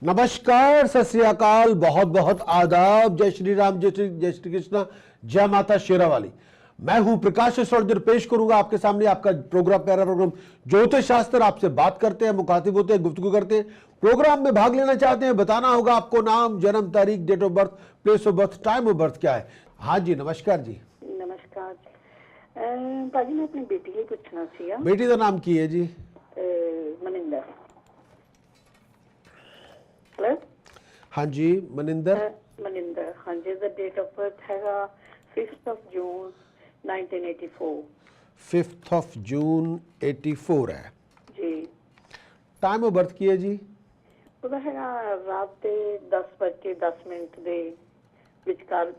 नमस्कार, सत श्री अकाल, बहुत बहुत आदाब, जय श्री राम, जय श्री कृष्णा, जय माता शेरावाली। मैं हूं प्रकाश और पेश करूंगा आपके सामने आपका प्रोग्राम, प्यारा प्रोग्राम ज्योतिष शास्त्र। आपसे बात करते हैं, मुखातिब होते हैं, गुफ्तगू करते हैं। प्रोग्राम में भाग लेना चाहते हैं, बताना होगा आपको नाम, जन्म तारीख, date of birth, place of birth, time of birth क्या है। हाँ जी, नमस्कार जी। नमस्कार जी। भाजी मैं अपनी बेटी ਲਈ ਪੁੱਛਣਾ ਸੀਗਾ। बेटी का नाम की है जी? ਮਨਿੰਦਰ। हेलो। हाँ जी, मनिंदर। ਮਨਿੰਦਰ, ਹਾਂਜੀ। ਦਾ ਡੇਟ ਆਫ ਬਰਥ ਹੈਗਾ 5th of June 1984। 5th of June 84 है ਜੀ। टाइम ऑफ बर्थ की है जी? ਉਹਦਾ ਹੈਗਾ ਰਾਤ ਦੇ 10:10 ਦੇ ਵਿਚਕਾਰ,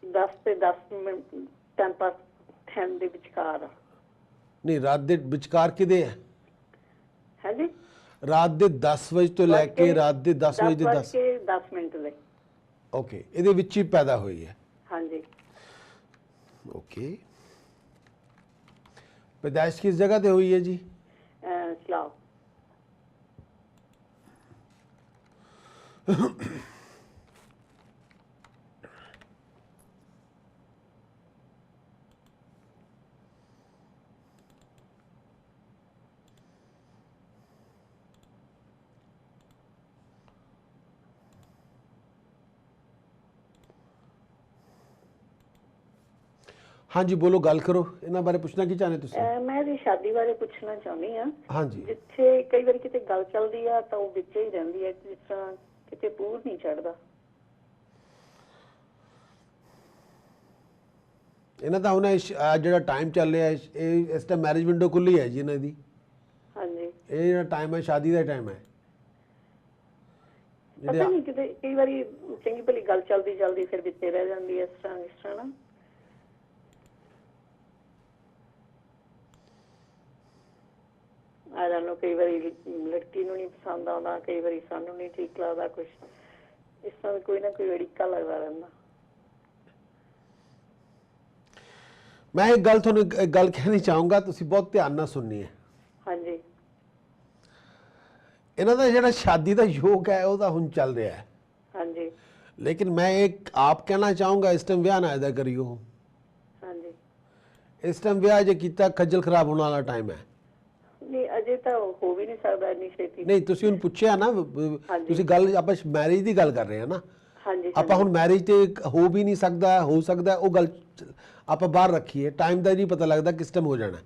10 ਤੇ 10 ਮਿੰਟ 10 ਦੇ ਵਿਚਕਾਰ। नहीं, रात दे विचकार किदे है? है जी। रात दे 10 ਵਜੇ ਤੋਂ ਲੈ ਕੇ ਰਾਤ ਦੇ 10 ਵਜੇ ਦੇ 10 ਮਿੰਟ ਦੇ। ਓਕੇ, ਇਹਦੇ ਵਿੱਚ ਹੀ ਪੈਦਾ ਹੋਈ ਹੈ। ਹਾਂਜੀ। ਓਕੇ, पैदाइश किस जगह पे हुई है जी? ਸਲਾਹ। हाँ जी, बोलो, गल करो। इन्हां बारे पुछना की चाहते तुसीं? मैं ਇਹਦੀ ਸ਼ਾਦੀ ਬਾਰੇ ਪੁੱਛਣਾ ਚਾਹੁੰਦੀ ਹਾਂ। हाँ जी। ਜਿੱਥੇ ਕਈ ਵਾਰੀ ਕਿਤੇ ਗੱਲ ਚੱਲਦੀ ਆ ਤਾਂ ਉਹ ਵਿੱਚ ਹੀ ਰਹਿੰਦੀ ਹੈ, ਜਿਸ ਤਰ੍ਹਾਂ ਕਿਤੇ ਪੂਰ ਨਹੀਂ ਚੜਦਾ। ਇਹਨਾਂ ਦਾ ਹੁਣ ਜਿਹੜਾ ਟਾਈਮ ਚੱਲ ਰਿਹਾ ਹੈ, ਇਹ ਇਸ ਟਾਈਮ ਮੈਰਿਜ ਵਿੰਡੋ ਖੁੱਲੀ ਹੈ ਜੀ ਇਹਨਾਂ ਦੀ। ਹਾਂਜੀ। ਇਹ ਜਿਹੜਾ ਟਾਈਮ ਹੈ ਸ਼ਾਦੀ ਦਾ ਟਾਈਮ ਹੈ। ਪਤਾ ਨਹੀਂ ਕਿਤੇ ਕਈ ਵਾਰੀ ਚੰਗੀ ਭਲੀ ਗੱਲ ਚੱਲਦੀ ਫਿਰ ਵਿੱਚੇ ਰਹਿ ਜਾਂਦੀ ਹੈ, ਇਸ ਤਰ੍ਹਾਂ ਨਾ। ਆ ਜਾਣੋ, ਕਈ ਵਾਰੀ ਲੜਕੀ ਨੂੰ ਨਹੀਂ ਪਸੰਦ ਆਉਂਦਾ, ਕਈ ਵਾਰੀ ਸਾਨੂੰ ਨਹੀਂ ਠੀਕ ਲੱਗਦਾ, ਕੁਛ ਇਸ ਤਰ੍ਹਾਂ ਕੋਈ ਨਾ ਕੋਈ ਅੜਿੱਕਾ ਲੱਗਦਾ ਰਹਿੰਦਾ। ਮੈਂ ਇੱਕ ਗੱਲ ਤੁਹਾਨੂੰ ਇੱਕ ਗੱਲ ਕਹਿਣੀ ਚਾਹੂੰਗਾ, ਤੁਸੀਂ ਬਹੁਤ ਧਿਆਨ ਨਾਲ ਸੁਣਨੀ ਹੈ। ਹਾਂਜੀ। ਇਹਨਾਂ ਦਾ ਜਿਹੜਾ ਸ਼ਾਦੀ ਦਾ ਯੋਗ ਹੈ ਉਹ ਤਾਂ ਹੁਣ ਚੱਲ ਰਿਹਾ ਹੈ। ਹਾਂਜੀ। लेकिन मैं एक आप कहना चाहूँगा, इस टाइम ब्याह ना अदा करियो। हाँ जी। इस टाइम ब्याह जो किया खज्जल खराब होने वाला टाइम है। नहीं, अजे तो हो भी नहीं सकता इतनी छेती। नहीं, तुसी हुन पुछया ना, तुसी गल आपां मैरिज दी गल कर रहे हैं ना। हाँ जी। आपां हुन मैरिज ते हो भी नहीं सकता, हो सकता है, वो गल आपां बाहर रखिए। टाइम का नहीं पता लगता किस टाइम हो जाना।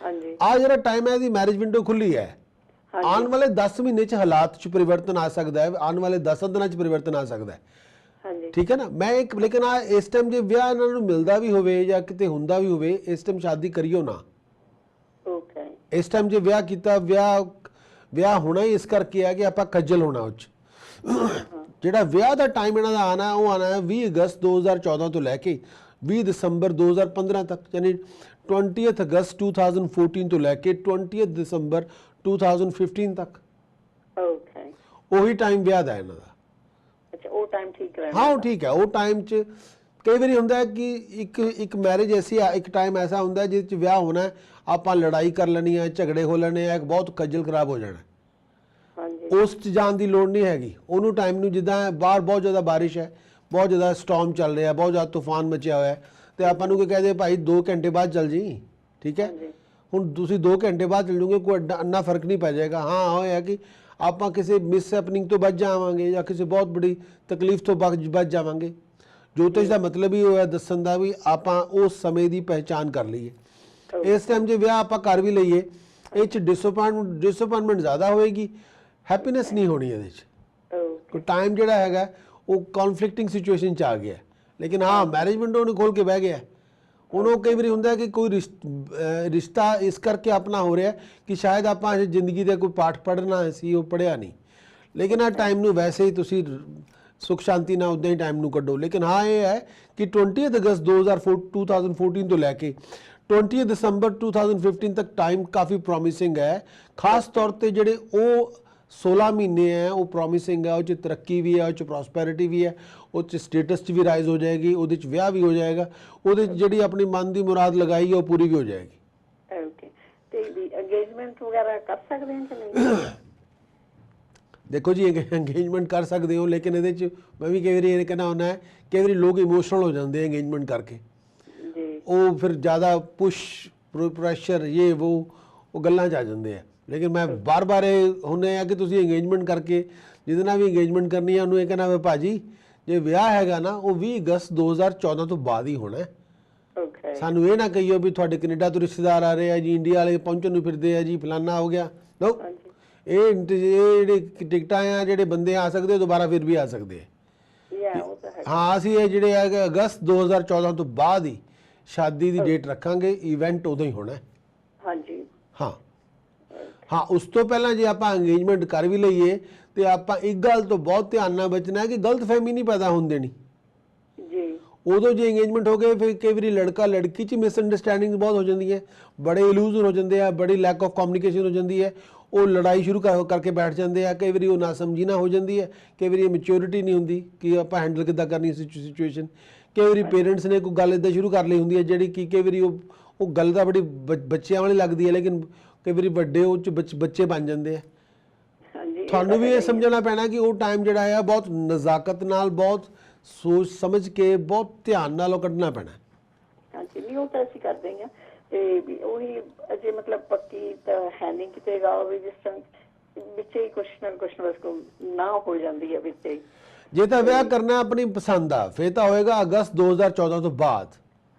हाँ जी। आ जिहड़ा टाइम है, इहदी मैरिज विंडो खुली है। आने वाले 10 महीने च हालात च परिवर्तन आ सकता है, आने वाले 10 दिनों च परिवर्तन आ सकता है। ठीक है ना। मैं एक लेकिन इस टाइम जो विआह इन्हां नूं मिलदा भी होवे या किते हुंदा भी होवे, इस टाइम शादी करियो ना। ओके। इस टाइम जो विआह कीता, विआह होना ही इस करके है कि आपां खज्जल होना। उच जिहड़ा विआह दा टाइम इन्हां दा आना है, वो आना है 20 अगस्त 2014 तो लैके 20 दिसंबर 2015 तक, यानी 20 अगस्त 2014 तो लैके 20 दिसंबर 2015 तक। ओके। वही टाइम विआह दा इन्हां दा। ਉਹ ਟਾਈਮ ਠੀਕ ਰਹਿਣਾ। हाँ, ठीक है। वो टाइम च कई बार होंदा है कि एक मैरिज ऐसी, एक टाइम ऐसा होंदा है जिस च विआह होना है, आपां लड़ाई कर लेनी है, झगड़े हो लेने हैं, बहुत खज्जल खराब हो जाना। हाँ जी। उस च जाण दी लोड़ नहीं हैगी। उन्होंने टाइम नूं जिद्दां बाहर बहुत ज़्यादा बारिश है, बहुत ज़्यादा स्टॉर्म चल रहा है, बहुत ज़्यादा तूफान मचिया हुआ है, तो आपां नूं कह दे भाई 2 घंटे बाद चल जी, ठीक है। हुण तुसीं 2 घंटे बाद चल जूगे, कोई अन्ना फर्क नहीं पै जाएगा। हाँ, वो है कि ਆਪਾਂ ਕਿਸੇ ਮਿਸਹੈਪਨਿੰਗ ਤੋਂ ਬਚ ਜਾਵਾਂਗੇ ਜਾਂ ਕਿਸੇ ਬਹੁਤ ਬੜੀ ਤਕਲੀਫ ਤੋਂ ਬਚ ਜਾਵਾਂਗੇ। ਜੋਤਿਸ਼ ਦਾ ਮਤਲਬ ਹੀ ਹੋਇਆ ਦੱਸਣ ਦਾ ਵੀ ਆਪਾਂ ਉਸ ਸਮੇਂ ਦੀ ਪਹਿਚਾਨ ਕਰ ਲਈਏ। ਇਸ ਟਾਈਮ ਜੇ ਵਿਆਹ ਆਪਾਂ ਕਰ ਵੀ ਲਈਏ, ਇਹ 'ਚ ਡਿਸਅਪਾਇੰਟਮੈਂਟ ਜ਼ਿਆਦਾ ਹੋਏਗੀ, ਹੈਪੀਨੈਸ ਨਹੀਂ ਹੋਣੀ ਇਹਦੇ 'ਚ। ਕੋਈ ਟਾਈਮ ਜਿਹੜਾ ਹੈਗਾ ਉਹ ਕੌਨਫਲਿਕਟਿੰਗ ਸਿਚੁਏਸ਼ਨ 'ਚ ਆ ਗਿਆ। ਲੇਕਿਨ ਹਾਂ, ਮੈਰਿਜ ਵਿੰਡੋ ਨੂੰ ਖੋਲ ਕੇ ਬਹਿ ਗਿਆ। ਉਹਨੂੰ ਕਈ ਵਾਰੀ ਹੁੰਦਾ ਕਿ ਕੋਈ ਰਿਸ਼ਤਾ ਇਸ ਕਰਕੇ ਆਪਣਾ ਹੋ ਰਿਹਾ ਕਿ ਸ਼ਾਇਦ ਆਪਾਂ ਜ਼ਿੰਦਗੀ ਦੇ ਕੋਈ ਪਾਠ ਪੜ੍ਹਨਾ ਸੀ, ਉਹ ਪੜ੍ਹਿਆ ਨਹੀਂ। ਲੇਕਿਨ ਆ ਟਾਈਮ ਨੂੰ ਵੈਸੇ ਹੀ ਤੁਸੀਂ ਸੁਖ ਸ਼ਾਂਤੀ ਨਾਲ ਉੱਦਾਂ ਹੀ ਟਾਈਮ ਨੂੰ ਕੱਢੋ। ਲੇਕਿਨ ਹਾਂ, ਇਹ ਹੈ ਕਿ 20 ਅਗਸਤ 2014 ਤੋਂ ਲੈ ਕੇ 20 ਦਸੰਬਰ 2015 ਤੱਕ ਟਾਈਮ ਕਾਫੀ ਪ੍ਰੋਮਿਸਿੰਗ ਹੈ। ਖਾਸ ਤੌਰ 'ਤੇ ਜਿਹੜੇ ਉਹ 16 ਮਹੀਨੇ ਹੈ, ਉਹ ਪ੍ਰੋਮਿਸਿੰਗ ਹੈ। ਉਹ 'ਚ ਤਰੱਕੀ ਵੀ ਹੈ, ਉਹ 'ਚ ਪ੍ਰੋਸਪੈਰਿਟੀ ਵੀ ਹੈ, ਉਹ 'ਚ ਸਟੇਟਸ 'ਚ ਵੀ ਰਾਈਜ਼ ਹੋ ਜਾਏਗੀ, ਉਹਦੇ 'ਚ ਵਿਆਹ ਵੀ ਹੋ ਜਾਏਗਾ, ਉਹਦੇ 'ਚ ਜਿਹੜੀ ਆਪਣੀ ਮਨ ਦੀ ਮੁਰਾਦ ਲਗਾਈ ਹੈ ਉਹ ਪੂਰੀ ਵੀ ਹੋ ਜਾਏਗੀ। ਓਕੇ। ਤੇ ਦੀ ਅੰਗੇਜਮੈਂਟ ਵਗੈਰਾ ਕਰ ਸਕਦੇ ਹਾਂ ਕਿ ਨਹੀਂ? ਦੇਖੋ ਜੀ ਇੰਗੇਜਮੈਂਟ ਕਰ ਸਕਦੇ ਹੋ, ਲੇਕਿਨ ਇਹਦੇ 'ਚ ਮੈਂ ਵੀ ਕਈ ਵਾਰੀ ਇਹ ਕਹਿਣਾ ਹੁੰਦਾ ਹੈ, ਕਈ ਵਾਰੀ ਲੋਕ ਇਮੋਸ਼ਨਲ ਹੋ ਜਾਂਦੇ ਇੰਗੇਜਮੈਂਟ ਕਰਕੇ, ਜੀ ਉਹ ਫਿਰ ਜ਼ਿਆਦਾ ਪੁਸ਼ ਪ੍ਰੈਸ਼ਰ ਇਹ ਉਹ ਗੱਲਾਂ 'ਚ ਆ ਜਾਂਦੇ ਆ। ਲੇਕਿਨ ਮੈਂ ਬਾਰ-ਬਾਰ ਇਹ ਹੁੰਦੇ ਆ ਕਿ ਤੁਸੀਂ ਇੰਗੇਜਮੈਂਟ ਕਰਕੇ ਜਿਹਦੇ ਨਾਲ ਵੀ ਇੰਗੇਜਮੈਂਟ ਕਰਨੀ ਹੈ ਉਹਨੂੰ ਇਹ ਕਹਿਣਾ ਵੇ ਭਾਜੀ ਜੇ ਵਿਆਹ ਹੈਗਾ ਨਾ ਉਹ 20 ਅਗਸਤ 2014 ਤੋਂ ਬਾਅਦ ਹੀ ਹੋਣਾ ਹੈ। ਓਕੇ ਸਾਨੂੰ ਇਹ ਨਾ ਕਹੀਓ ਵੀ ਤੁਹਾਡੇ ਕੈਨੇਡਾ ਤੋਂ ਰਿਸ਼ਤੇਦਾਰ ਆ ਰਹੇ ਆ ਜੀ, ਇੰਡੀਆ ਵਾਲੇ ਪਹੁੰਚਣ ਨੂੰ ਫਿਰਦੇ ਆ ਜੀ, ਫਲਾਨਾ ਹੋ ਗਿਆ। ਨੋ, ਹਾਂਜੀ ਇਹ ਜਿਹੜੇ ਟਿਕਟਾਂ ਆ, ਜਿਹੜੇ ਬੰਦੇ ਆ ਸਕਦੇ ਦੁਬਾਰਾ ਫਿਰ ਵੀ ਆ ਸਕਦੇ ਆ। ਯਾ ਉਹ ਤਾਂ ਹੈ ਹਾਂ, ਅਸੀਂ ਇਹ ਜਿਹੜੇ ਹੈਗੇ ਅਗਸਤ 2014 ਤੋਂ ਬਾਅਦ ਹੀ ਸ਼ਾਦੀ ਦੀ ਡੇਟ ਰੱਖਾਂਗੇ, ਇਵੈਂਟ ਉਦੋਂ ਹੀ ਹੋਣਾ ਹੈ। ਹਾਂਜੀ ਹਾਂ ਹਾਂ, ਉਸ ਤੋਂ ਪਹਿਲਾਂ ਜੇ ਆਪਾਂ ਇੰਗੇਜਮੈਂਟ ਕਰ ਵੀ ਲਈਏ ਤੇ ਆਪਾਂ ਇੱਕ ਗੱਲ ਤੋਂ ਬਹੁਤ ਧਿਆਨ ਨਾਲ ਬਚਣਾ ਹੈ ਕਿ ਗਲਤਫਹਿਮੀ ਨਹੀਂ ਪੈਦਾ ਹੋਣ ਦੇਣੀ। ਜੀ ਉਦੋਂ ਜੇ ਇੰਗੇਜਮੈਂਟ ਹੋ ਗਏ ਫਿਰ ਕਈ ਵਾਰੀ ਲੜਕਾ ਲੜਕੀ 'ਚ ਮਿਸਅੰਡਰਸਟੈਂਡਿੰਗ ਬਹੁਤ ਹੋ ਜਾਂਦੀ ਹੈ, ਬੜੇ ਇਲੂਜ਼ਨ ਹੋ ਜਾਂਦੇ ਆ, ਬੜੀ ਲੈਕ ਆਫ ਕਮਿਊਨੀਕੇਸ਼ਨ ਹੋ ਜਾਂਦੀ ਹੈ, ਉਹ ਲੜਾਈ ਸ਼ੁਰੂ ਕਰਕੇ ਬੈਠ ਜਾਂਦੇ ਆ। ਕਈ ਵਾਰੀ ਉਹ ਨਾ ਸਮਝੀ ਨਾ ਹੋ ਜਾਂਦੀ ਹੈ, ਕਈ ਵਾਰੀ ਮੈਚਿਓਰਿਟੀ ਨਹੀਂ ਹੁੰਦੀ ਕਿ ਆਪਾਂ ਹੈਂਡਲ ਕਿੱਦਾਂ ਕਰਨੀ ਸਿਚੁਏਸ਼ਨ। ਕਈ ਵਾਰੀ ਪੇਰੈਂਟਸ ਨੇ ਕੋਈ ਗੱਲ ਇੱਦਾਂ ਸ਼ੁਰੂ ਕਰ ਲਈ ਹੁੰਦੀ ਹੈ ਜਿਹੜੀ ਕਿ ਕਈ ਵਾਰੀ ਉਹ ਗੱਲ ਤਾਂ ਬੜੀ ਬੱਚਿਆਂ ਵਾਲੀ ਲੱਗਦੀ ਹੈ, ਲੇਕਿਨ ਕਈ ਵਾਰੀ ਵੱਡੇ ਉਹ 'ਚ ਬੱਚੇ ਬਣ ਜਾਂਦੇ ਆ। ਹਾਂਜੀ ਤੁਹਾਨੂੰ ਵੀ ਇਹ ਸਮਝਣਾ ਪੈਣਾ ਕਿ ਉਹ ਟਾਈਮ ਜਿਹੜਾ ਹੈ ਬਹੁਤ ਨਜ਼ਾਕਤ ਨਾਲ, ਬਹੁਤ ਸੋਚ ਸਮਝ ਕੇ, ਬਹੁਤ ਧਿਆਨ ਨਾਲ ਉਹ ਕੱਢਣਾ ਪੈਣਾ। ਹਾਂਜੀ ਨਹੀਂ ਉਹ ਤਾਂ ਅਸੀਂ ਕਰ ਦੇਂਗੇ ਤੇ ਵੀ ਉਹੀ ਅਜੇ ਮਤਲਬ ਪੱਕੀ ਤਾਂ ਹੈ ਨਹੀਂ ਕਿਤੇ ਗੱਲ ਵੀ ਜਿਸ ਤਰ੍ਹਾਂ ਵਿੱਚ ਹੀ ਕੁਛ ਨਾ ਕੁਛ ਬਸ ਨਾ ਹੋ ਜਾਂਦੀ ਹੈ ਵਿੱਚ ਹੀ। ਜੇ ਤਾਂ ਵਿਆਹ ਕਰਨਾ ਆਪਣੀ ਪਸੰਦ ਆ ਫਿਰ ਤਾਂ ਹੋਏਗਾ ਅਗਸਤ 2014 ਤੋਂ ਬਾਅਦ।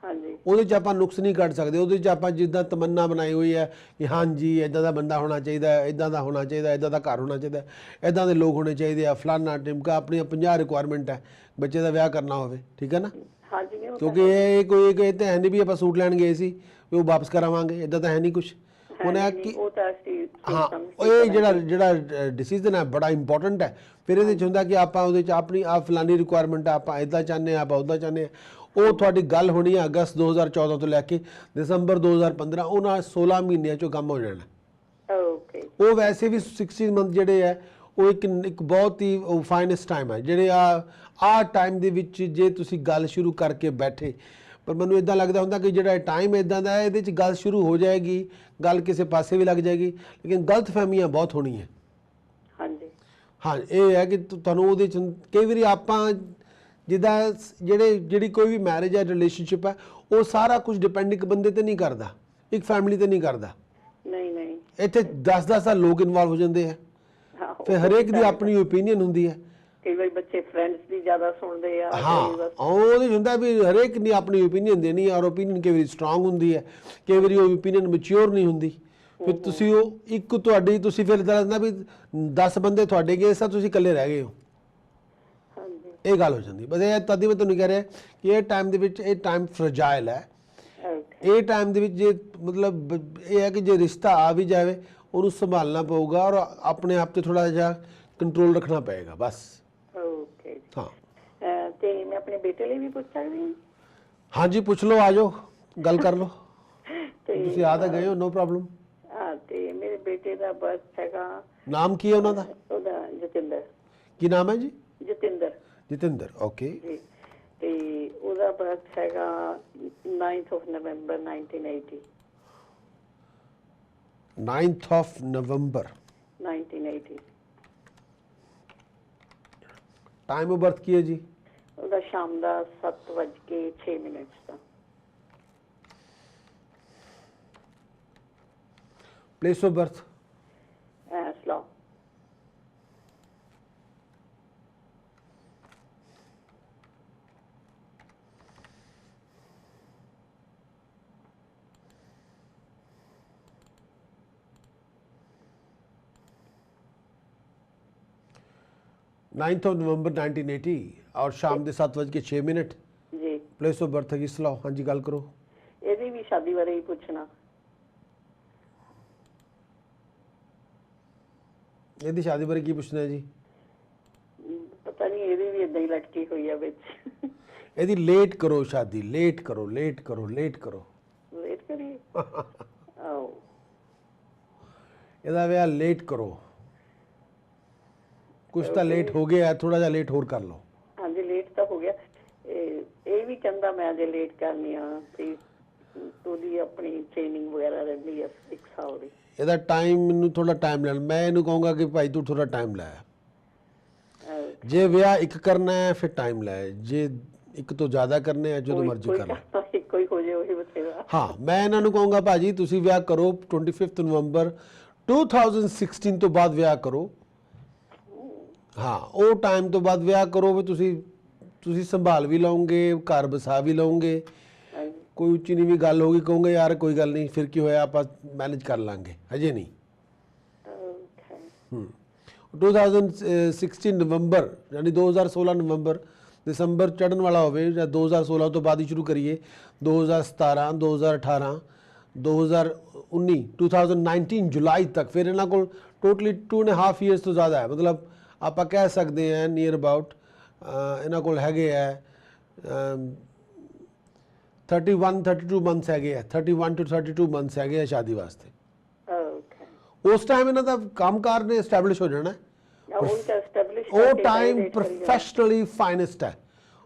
ਹਾਂਜੀ ਉਹਦੇ 'ਚ ਆਪਾਂ ਨੁਕਸ ਨਹੀਂ ਕੱਢ ਸਕਦੇ। ਉਹਦੇ 'ਚ ਆਪਾਂ ਜਿੱਦਾਂ ਤਮੰਨਾ ਬਣਾਈ ਹੋਈ ਹੈ ਕਿ ਹਾਂਜੀ ਇੱਦਾਂ ਦਾ ਬੰਦਾ ਹੋਣਾ ਚਾਹੀਦਾ, ਇੱਦਾਂ ਦਾ ਹੋਣਾ ਚਾਹੀਦਾ, ਇੱਦਾਂ ਦਾ ਘਰ ਹੋਣਾ ਚਾਹੀਦਾ, ਇੱਦਾਂ ਦੇ ਲੋਕ ਹੋਣੇ ਚਾਹੀਦੇ ਆ, ਫਲਾਨਾ ਟਿਮਕਾ, ਆਪਣੀਆਂ 50 ਰਿਕੁਆਇਰਮੈਂਟ ਹੈ ਬੱਚੇ ਦਾ ਵਿਆਹ ਕਰਨਾ ਹੋਵੇ, ਠੀਕ ਹੈ ਨਾ। ਹਾਂਜੀ ਨਹੀਂ ਉਹ ਤਾਂ ਕਿਉਂਕਿ ਇਹ ਕੋਈ ਤਾਂ ਹੈ ਨਹੀਂ ਵੀ ਆਪਾਂ ਸੂਟ ਲੈਣ ਗਏ ਸੀ ਵੀ ਉਹ ਵਾਪਸ ਕਰਾਵਾਂਗੇ, ਇੱਦਾਂ ਤਾਂ ਹੈ ਨਹੀਂ ਕੁਛ। ਹੁਣ ਇਹ ਕਿ ਉਹ ਤਾਂ ਅਸੀਂ ਹਾਂ, ਇਹ ਜਿਹੜਾ ਡਿਸੀਜ਼ਨ ਹੈ ਬੜਾ ਇੰਪੋਰਟੈਂਟ ਹੈ। ਫਿਰ ਇਹਦੇ 'ਚ ਹੁੰਦਾ ਕਿ ਆਪਾਂ ਉਹਦੇ 'ਚ ਆਪਣੀ ਆ ਫਲਾਨੀ ਰਿਕੁਆਇਰਮੈਂਟ ਆ, ਆਪਾਂ ਇੱਦਾਂ ਚਾਹੁੰਦੇ ਹਾਂ, ਆਪਾਂ ਉੱਦਾਂ ਚਾਹੁੰਦੇ ਹਾਂ। ਉਹ ਤੁਹਾਡੀ ਗੱਲ ਹੋਣੀ ਹੈ ਅਗਸਤ 2014 ਤੋਂ ਲੈ ਕੇ ਦਸੰਬਰ 2015, ਉਹਨਾਂ 16 ਮਹੀਨਿਆਂ 'ਚੋਂ ਕੰਮ ਹੋ ਜਾਣਾ। ਓਕੇ ਉਹ ਵੈਸੇ ਵੀ 60 ਮੰਥ ਜਿਹੜੇ ਹੈ ਉਹ ਇੱਕ ਬਹੁਤ ਹੀ ਫਾਈਨੈਸਟ ਟਾਈਮ ਹੈ। ਜਿਹੜੇ ਆ ਟਾਈਮ ਦੇ ਵਿੱਚ ਜੇ ਤੁਸੀਂ ਗੱਲ ਸ਼ੁਰੂ ਕਰਕੇ ਬੈਠੇ, ਪਰ ਮੈਨੂੰ ਇਦਾਂ ਲੱਗਦਾ ਹੁੰਦਾ ਕਿ ਜਿਹੜਾ ਟਾਈਮ ਇਦਾਂ ਦਾ ਹੈ ਇਹਦੇ 'ਚ ਗੱਲ ਸ਼ੁਰੂ ਹੋ ਜਾਏਗੀ, ਗੱਲ ਕਿਸੇ ਪਾਸੇ ਵੀ ਲੱਗ ਜਾਏਗੀ, ਲੇਕਿਨ ਗਲਤਫਹਿਮੀਆਂ ਬਹੁਤ ਹੋਣੀਆਂ। ਹਾਂਜੀ ਹਾਂ, ਇਹ ਹੈ ਕਿ ਤੁਹਾਨੂੰ ਉਹਦੇ 'ਚ ਕਈ ਵਾਰੀ ਆਪਾਂ ਜਿੱਦਾਂ ਜਿਹੜੀ ਕੋਈ ਵੀ ਮੈਰਿਜ ਹੈ, ਰਿਲੇਸ਼ਨਸ਼ਿਪ ਹੈ, ਉਹ ਸਾਰਾ ਕੁਝ ਡਿਪੈਂਡ ਇੱਕ ਬੰਦੇ 'ਤੇ ਨਹੀਂ ਕਰਦਾ, ਇੱਕ ਫੈਮਿਲੀ 'ਤੇ ਨਹੀਂ ਕਰਦਾ। ਨਹੀਂ ਇੱਥੇ 10-10 ਸਾਲ ਲੋਕ ਇਨਵੋਲਵ ਹੋ ਜਾਂਦੇ ਆ, ਹਾਂ ਫਿਰ ਹਰੇਕ ਦੀ ਆਪਣੀ ਓਪੀਨੀਅਨ ਹੁੰਦੀ ਹੈ। ਕਈ ਵਾਰੀ ਬੱਚੇ ਫਰੈਂਡਸ ਦੀ ਜ਼ਿਆਦਾ ਸੁਣਦੇ ਆ ਹਾਂ, ਉਹਦੇ 'ਚ ਹੁੰਦਾ ਵੀ ਹਰੇਕ ਨੇ ਆਪਣੀ ਓਪੀਨੀਅਨ ਦੇਣੀ ਹੈ, ਔਰ ਓਪੀਨੀਅਨ ਕਈ ਵਾਰੀ ਸਟਰੋਂਗ ਹੁੰਦੀ ਹੈ, ਕਈ ਵਾਰੀ ਉਹ ਓਪੀਨੀਅਨ ਮੈਚਿਓਰ ਨਹੀਂ ਹੁੰਦੀ। ਫਿਰ ਤੁਸੀਂ ਉਹ ਇੱਕ ਤੁਸੀਂ ਫਿਰ ਇੱਦਾਂ ਲੱਗਦਾ ਵੀ 10 ਬੰਦੇ ਤੁਹਾਡੇ ਗਏ ਸਾ, ਤੁਸੀਂ ਇਕੱਲੇ ਰਹਿ ਗਏ ਹੋ, ਹਾਂਜੀ ਇਹ ਗੱਲ ਹੋ ਜਾਂਦੀ। ਬਸ ਇਹ ਤਦ ਹੀ ਮੈਂ ਤੁਹਾਨੂੰ ਕਹਿ ਰਿਹਾ ਕਿ ਇਹ ਟਾਈਮ ਦੇ ਵਿੱਚ ਇਹ ਟਾਈਮ ਫਰਜਾਈਲ ਹੈ। ਓਕੇ ਇਹ ਟਾਈਮ ਦੇ ਵਿੱਚ ਜੇ ਮਤਲਬ ਇਹ ਹੈ ਕਿ ਜੇ ਰਿਸ਼ਤਾ ਆ ਵੀ ਜਾਵੇ ਉਹਨੂੰ ਸੰਭਾਲਣਾ ਪਊਗਾ ਔਰ ਆਪਣੇ ਆਪ ਤੇ ਥੋੜਾ ਜਿਹਾ ਕੰਟਰੋਲ ਰੱਖਣਾ ਪਏਗਾ, ਬਸ। ਓਕੇ ਹਾਂ ਤੇ ਮੈਂ ਆਪਣੇ ਬੇਟੇ ਲਈ ਵੀ ਪੁੱਛ ਸਕਦੀ ਹਾਂ? ਹਾਂਜੀ, ਪੁੱਛ ਲਓ, ਆ ਜਾਓ, ਗੱਲ ਕਰ ਲਓ। ਤੇ ਤੁਸੀਂ ਆ ਤਾਂ ਗਏ ਹੋ, ਨੋ ਪ੍ਰੋਬਲਮ। ਹਾਂ ਤੇ ਮੇਰੇ ਬੇਟੇ ਦਾ ਬਰਥ ਹੈਗਾ, ਨਾਮ ਕੀ ਹੈ ਉਹਨਾਂ ਦਾ? ਉਹਦਾ ਜਤਿੰਦਰ। ਕੀ ਨਾਮ ਹੈ ਜੀ? ਜਤਿੰਦਰ ਜਤਿੰਦਰ, ਓਕੇ। ਜੀ ਤੇ ਉਹਦਾ ਬਰਥ ਹੈਗਾ 9th of November 1980। 9th of November 1980। Time of birth ਕੀ ਹੈ ਜੀ? ਉਹਦਾ ਸ਼ਾਮ ਦਾ 7:06 ਦਾ। Place of birth? ਸਲੋ। नाइन्थ ऑफ नवंबर 1980 और शाम ਦੇ 7:06 ਜੀ ਪਲੇਸ ਆਫ ਬਰਥ ਹੈਗੀ ਸਲਾਹ। ਹਾਂਜੀ, ਗੱਲ ਕਰੋ। ਇਹਦੀ ਵੀ ਸ਼ਾਦੀ ਬਾਰੇ ਹੀ ਪੁੱਛਣਾ। ਇਹਦੀ ਸ਼ਾਦੀ ਬਾਰੇ ਕੀ ਪੁੱਛਣਾ ਹੈ ਜੀ? ਪਤਾ ਨਹੀਂ, ਇਹਦੀ ਵੀ ਇਦਾਂ ਹੀ ਲਟਕੀ ਹੋਈ ਆ ਵਿੱਚ। ਇਹਦੀ ਲੇਟ ਕਰੋ ਸ਼ਾਦੀ, ਲੇਟ ਕਰੋ, ਲੇਟ ਕਰੋ, ਲੇਟ ਕਰੋ। ਵੇਟ ਕਰੀਏ। ਆਓ ਇਹਦਾ ਵਿਆਹ ਲੇਟ ਕਰੋ। ਕੁਛ ਤਾਂ ਲੇਟ ਹੋ ਗਿਆ, ਥੋੜਾ ਜਿਹਾ ਲੇਟ ਹੋਰ ਕਰ ਲਓ। ਹਾਂਜੀ ਲੇਟ ਤਾਂ ਹੋ ਗਿਆ। ਇਹ ਵੀ ਕਹਿੰਦਾ ਮੈਂ ਜੇ ਲੇਟ ਕਰਨੀ ਆ ਤੇ ਉਹਦੀ ਆਪਣੀ ਟ੍ਰੇਨਿੰਗ ਵਗੈਰਾ ਰਹਿੰਦੀ ਆ 1 ਸਾਲ ਦੀ। ਇਹਦਾ ਟਾਈਮ, ਮੈਨੂੰ ਥੋੜਾ ਟਾਈਮ ਲੈਣਾ। ਮੈਂ ਇਹਨੂੰ ਕਹੂੰਗਾ ਕਿ ਭਾਈ ਤੂੰ ਥੋੜਾ ਟਾਈਮ ਲੈ, ਜੇ ਵਿਆਹ ਇੱਕ ਕਰਨਾ ਹੈ ਫਿਰ ਟਾਈਮ ਲੈ, ਜੇ ਇੱਕ ਤੋਂ ਜ਼ਿਆਦਾ ਕਰਨੇ ਆ ਜਦੋਂ ਮਰਜ਼ੀ ਕਰ ਲਓ। ਇੱਕੋ ਹੀ ਹੋ ਜੇ ਉਹੀ ਬਥੇਰਾ। ਹਾਂ, ਮੈਂ ਇਹਨਾਂ ਨੂੰ ਕਹੂੰਗਾ ਭਾਜੀ ਤੁਸੀਂ ਵਿਆਹ ਕਰੋ 25 ਨਵੰਬਰ 2016 ਤੋਂ ਬਾਅਦ ਵਿਆਹ ਕਰੋ। ਹਾਂ, ਉਹ ਟਾਈਮ ਤੋਂ ਬਾਅਦ ਵਿਆਹ ਕਰੋ ਵੀ ਤੁਸੀਂ ਸੰਭਾਲ ਵੀ ਲਓਗੇ, ਘਰ ਬਸਾ ਵੀ ਲਓਗੇ, ਕੋਈ ਉੱਚੀ ਨੀਵੀਂ ਗੱਲ ਹੋਗੀ ਕਹੋਗੇ ਯਾਰ ਕੋਈ ਗੱਲ ਨਹੀਂ ਫਿਰ ਕੀ ਹੋਇਆ ਆਪਾਂ ਮੈਨੇਜ ਕਰ ਲਾਂਗੇ, ਹਜੇ ਨਹੀਂ। 2016 ਨਵੰਬਰ ਯਾਨੀ 2016 ਨਵੰਬਰ ਦਸੰਬਰ ਚੜ੍ਹਨ ਵਾਲਾ ਹੋਵੇ ਜਾਂ 2016 ਤੋਂ ਬਾਅਦ ਹੀ ਸ਼ੁਰੂ ਕਰੀਏ, 2017 2018 2019 2019 ਜੁਲਾਈ ਤੱਕ, ਫਿਰ ਇਹਨਾਂ ਕੋਲ ਟੋਟਲੀ 2.5 ਈਅਰਸ ਤੋਂ ਜ਼ਿਆਦਾ ਹੈ। ਮਤਲਬ ਆਪਾਂ ਕਹਿ ਸਕਦੇ ਹਾਂ ਨੀਅਰ ਅਬਾਊਟ ਇਹਨਾਂ ਕੋਲ ਹੈਗੇ ਹੈ 32 ਮੰਥਸ ਹੈਗੇ ਹੈ, 31 to 32 ਮੰਥਸ ਹੈਗੇ ਆ ਸ਼ਾਦੀ ਵਾਸਤੇ। ਉਸ ਟਾਈਮ ਇਹਨਾਂ ਦਾ ਕੰਮਕਾਰ ਨੇ ਐਸਟੈਬਲਿਸ਼ ਹੋ ਜਾਣਾ। ਉਹ ਟਾਈਮ ਪ੍ਰੋਫੈਸ਼ਨਲੀ ਫਾਈਨੈਸਟ ਹੈ।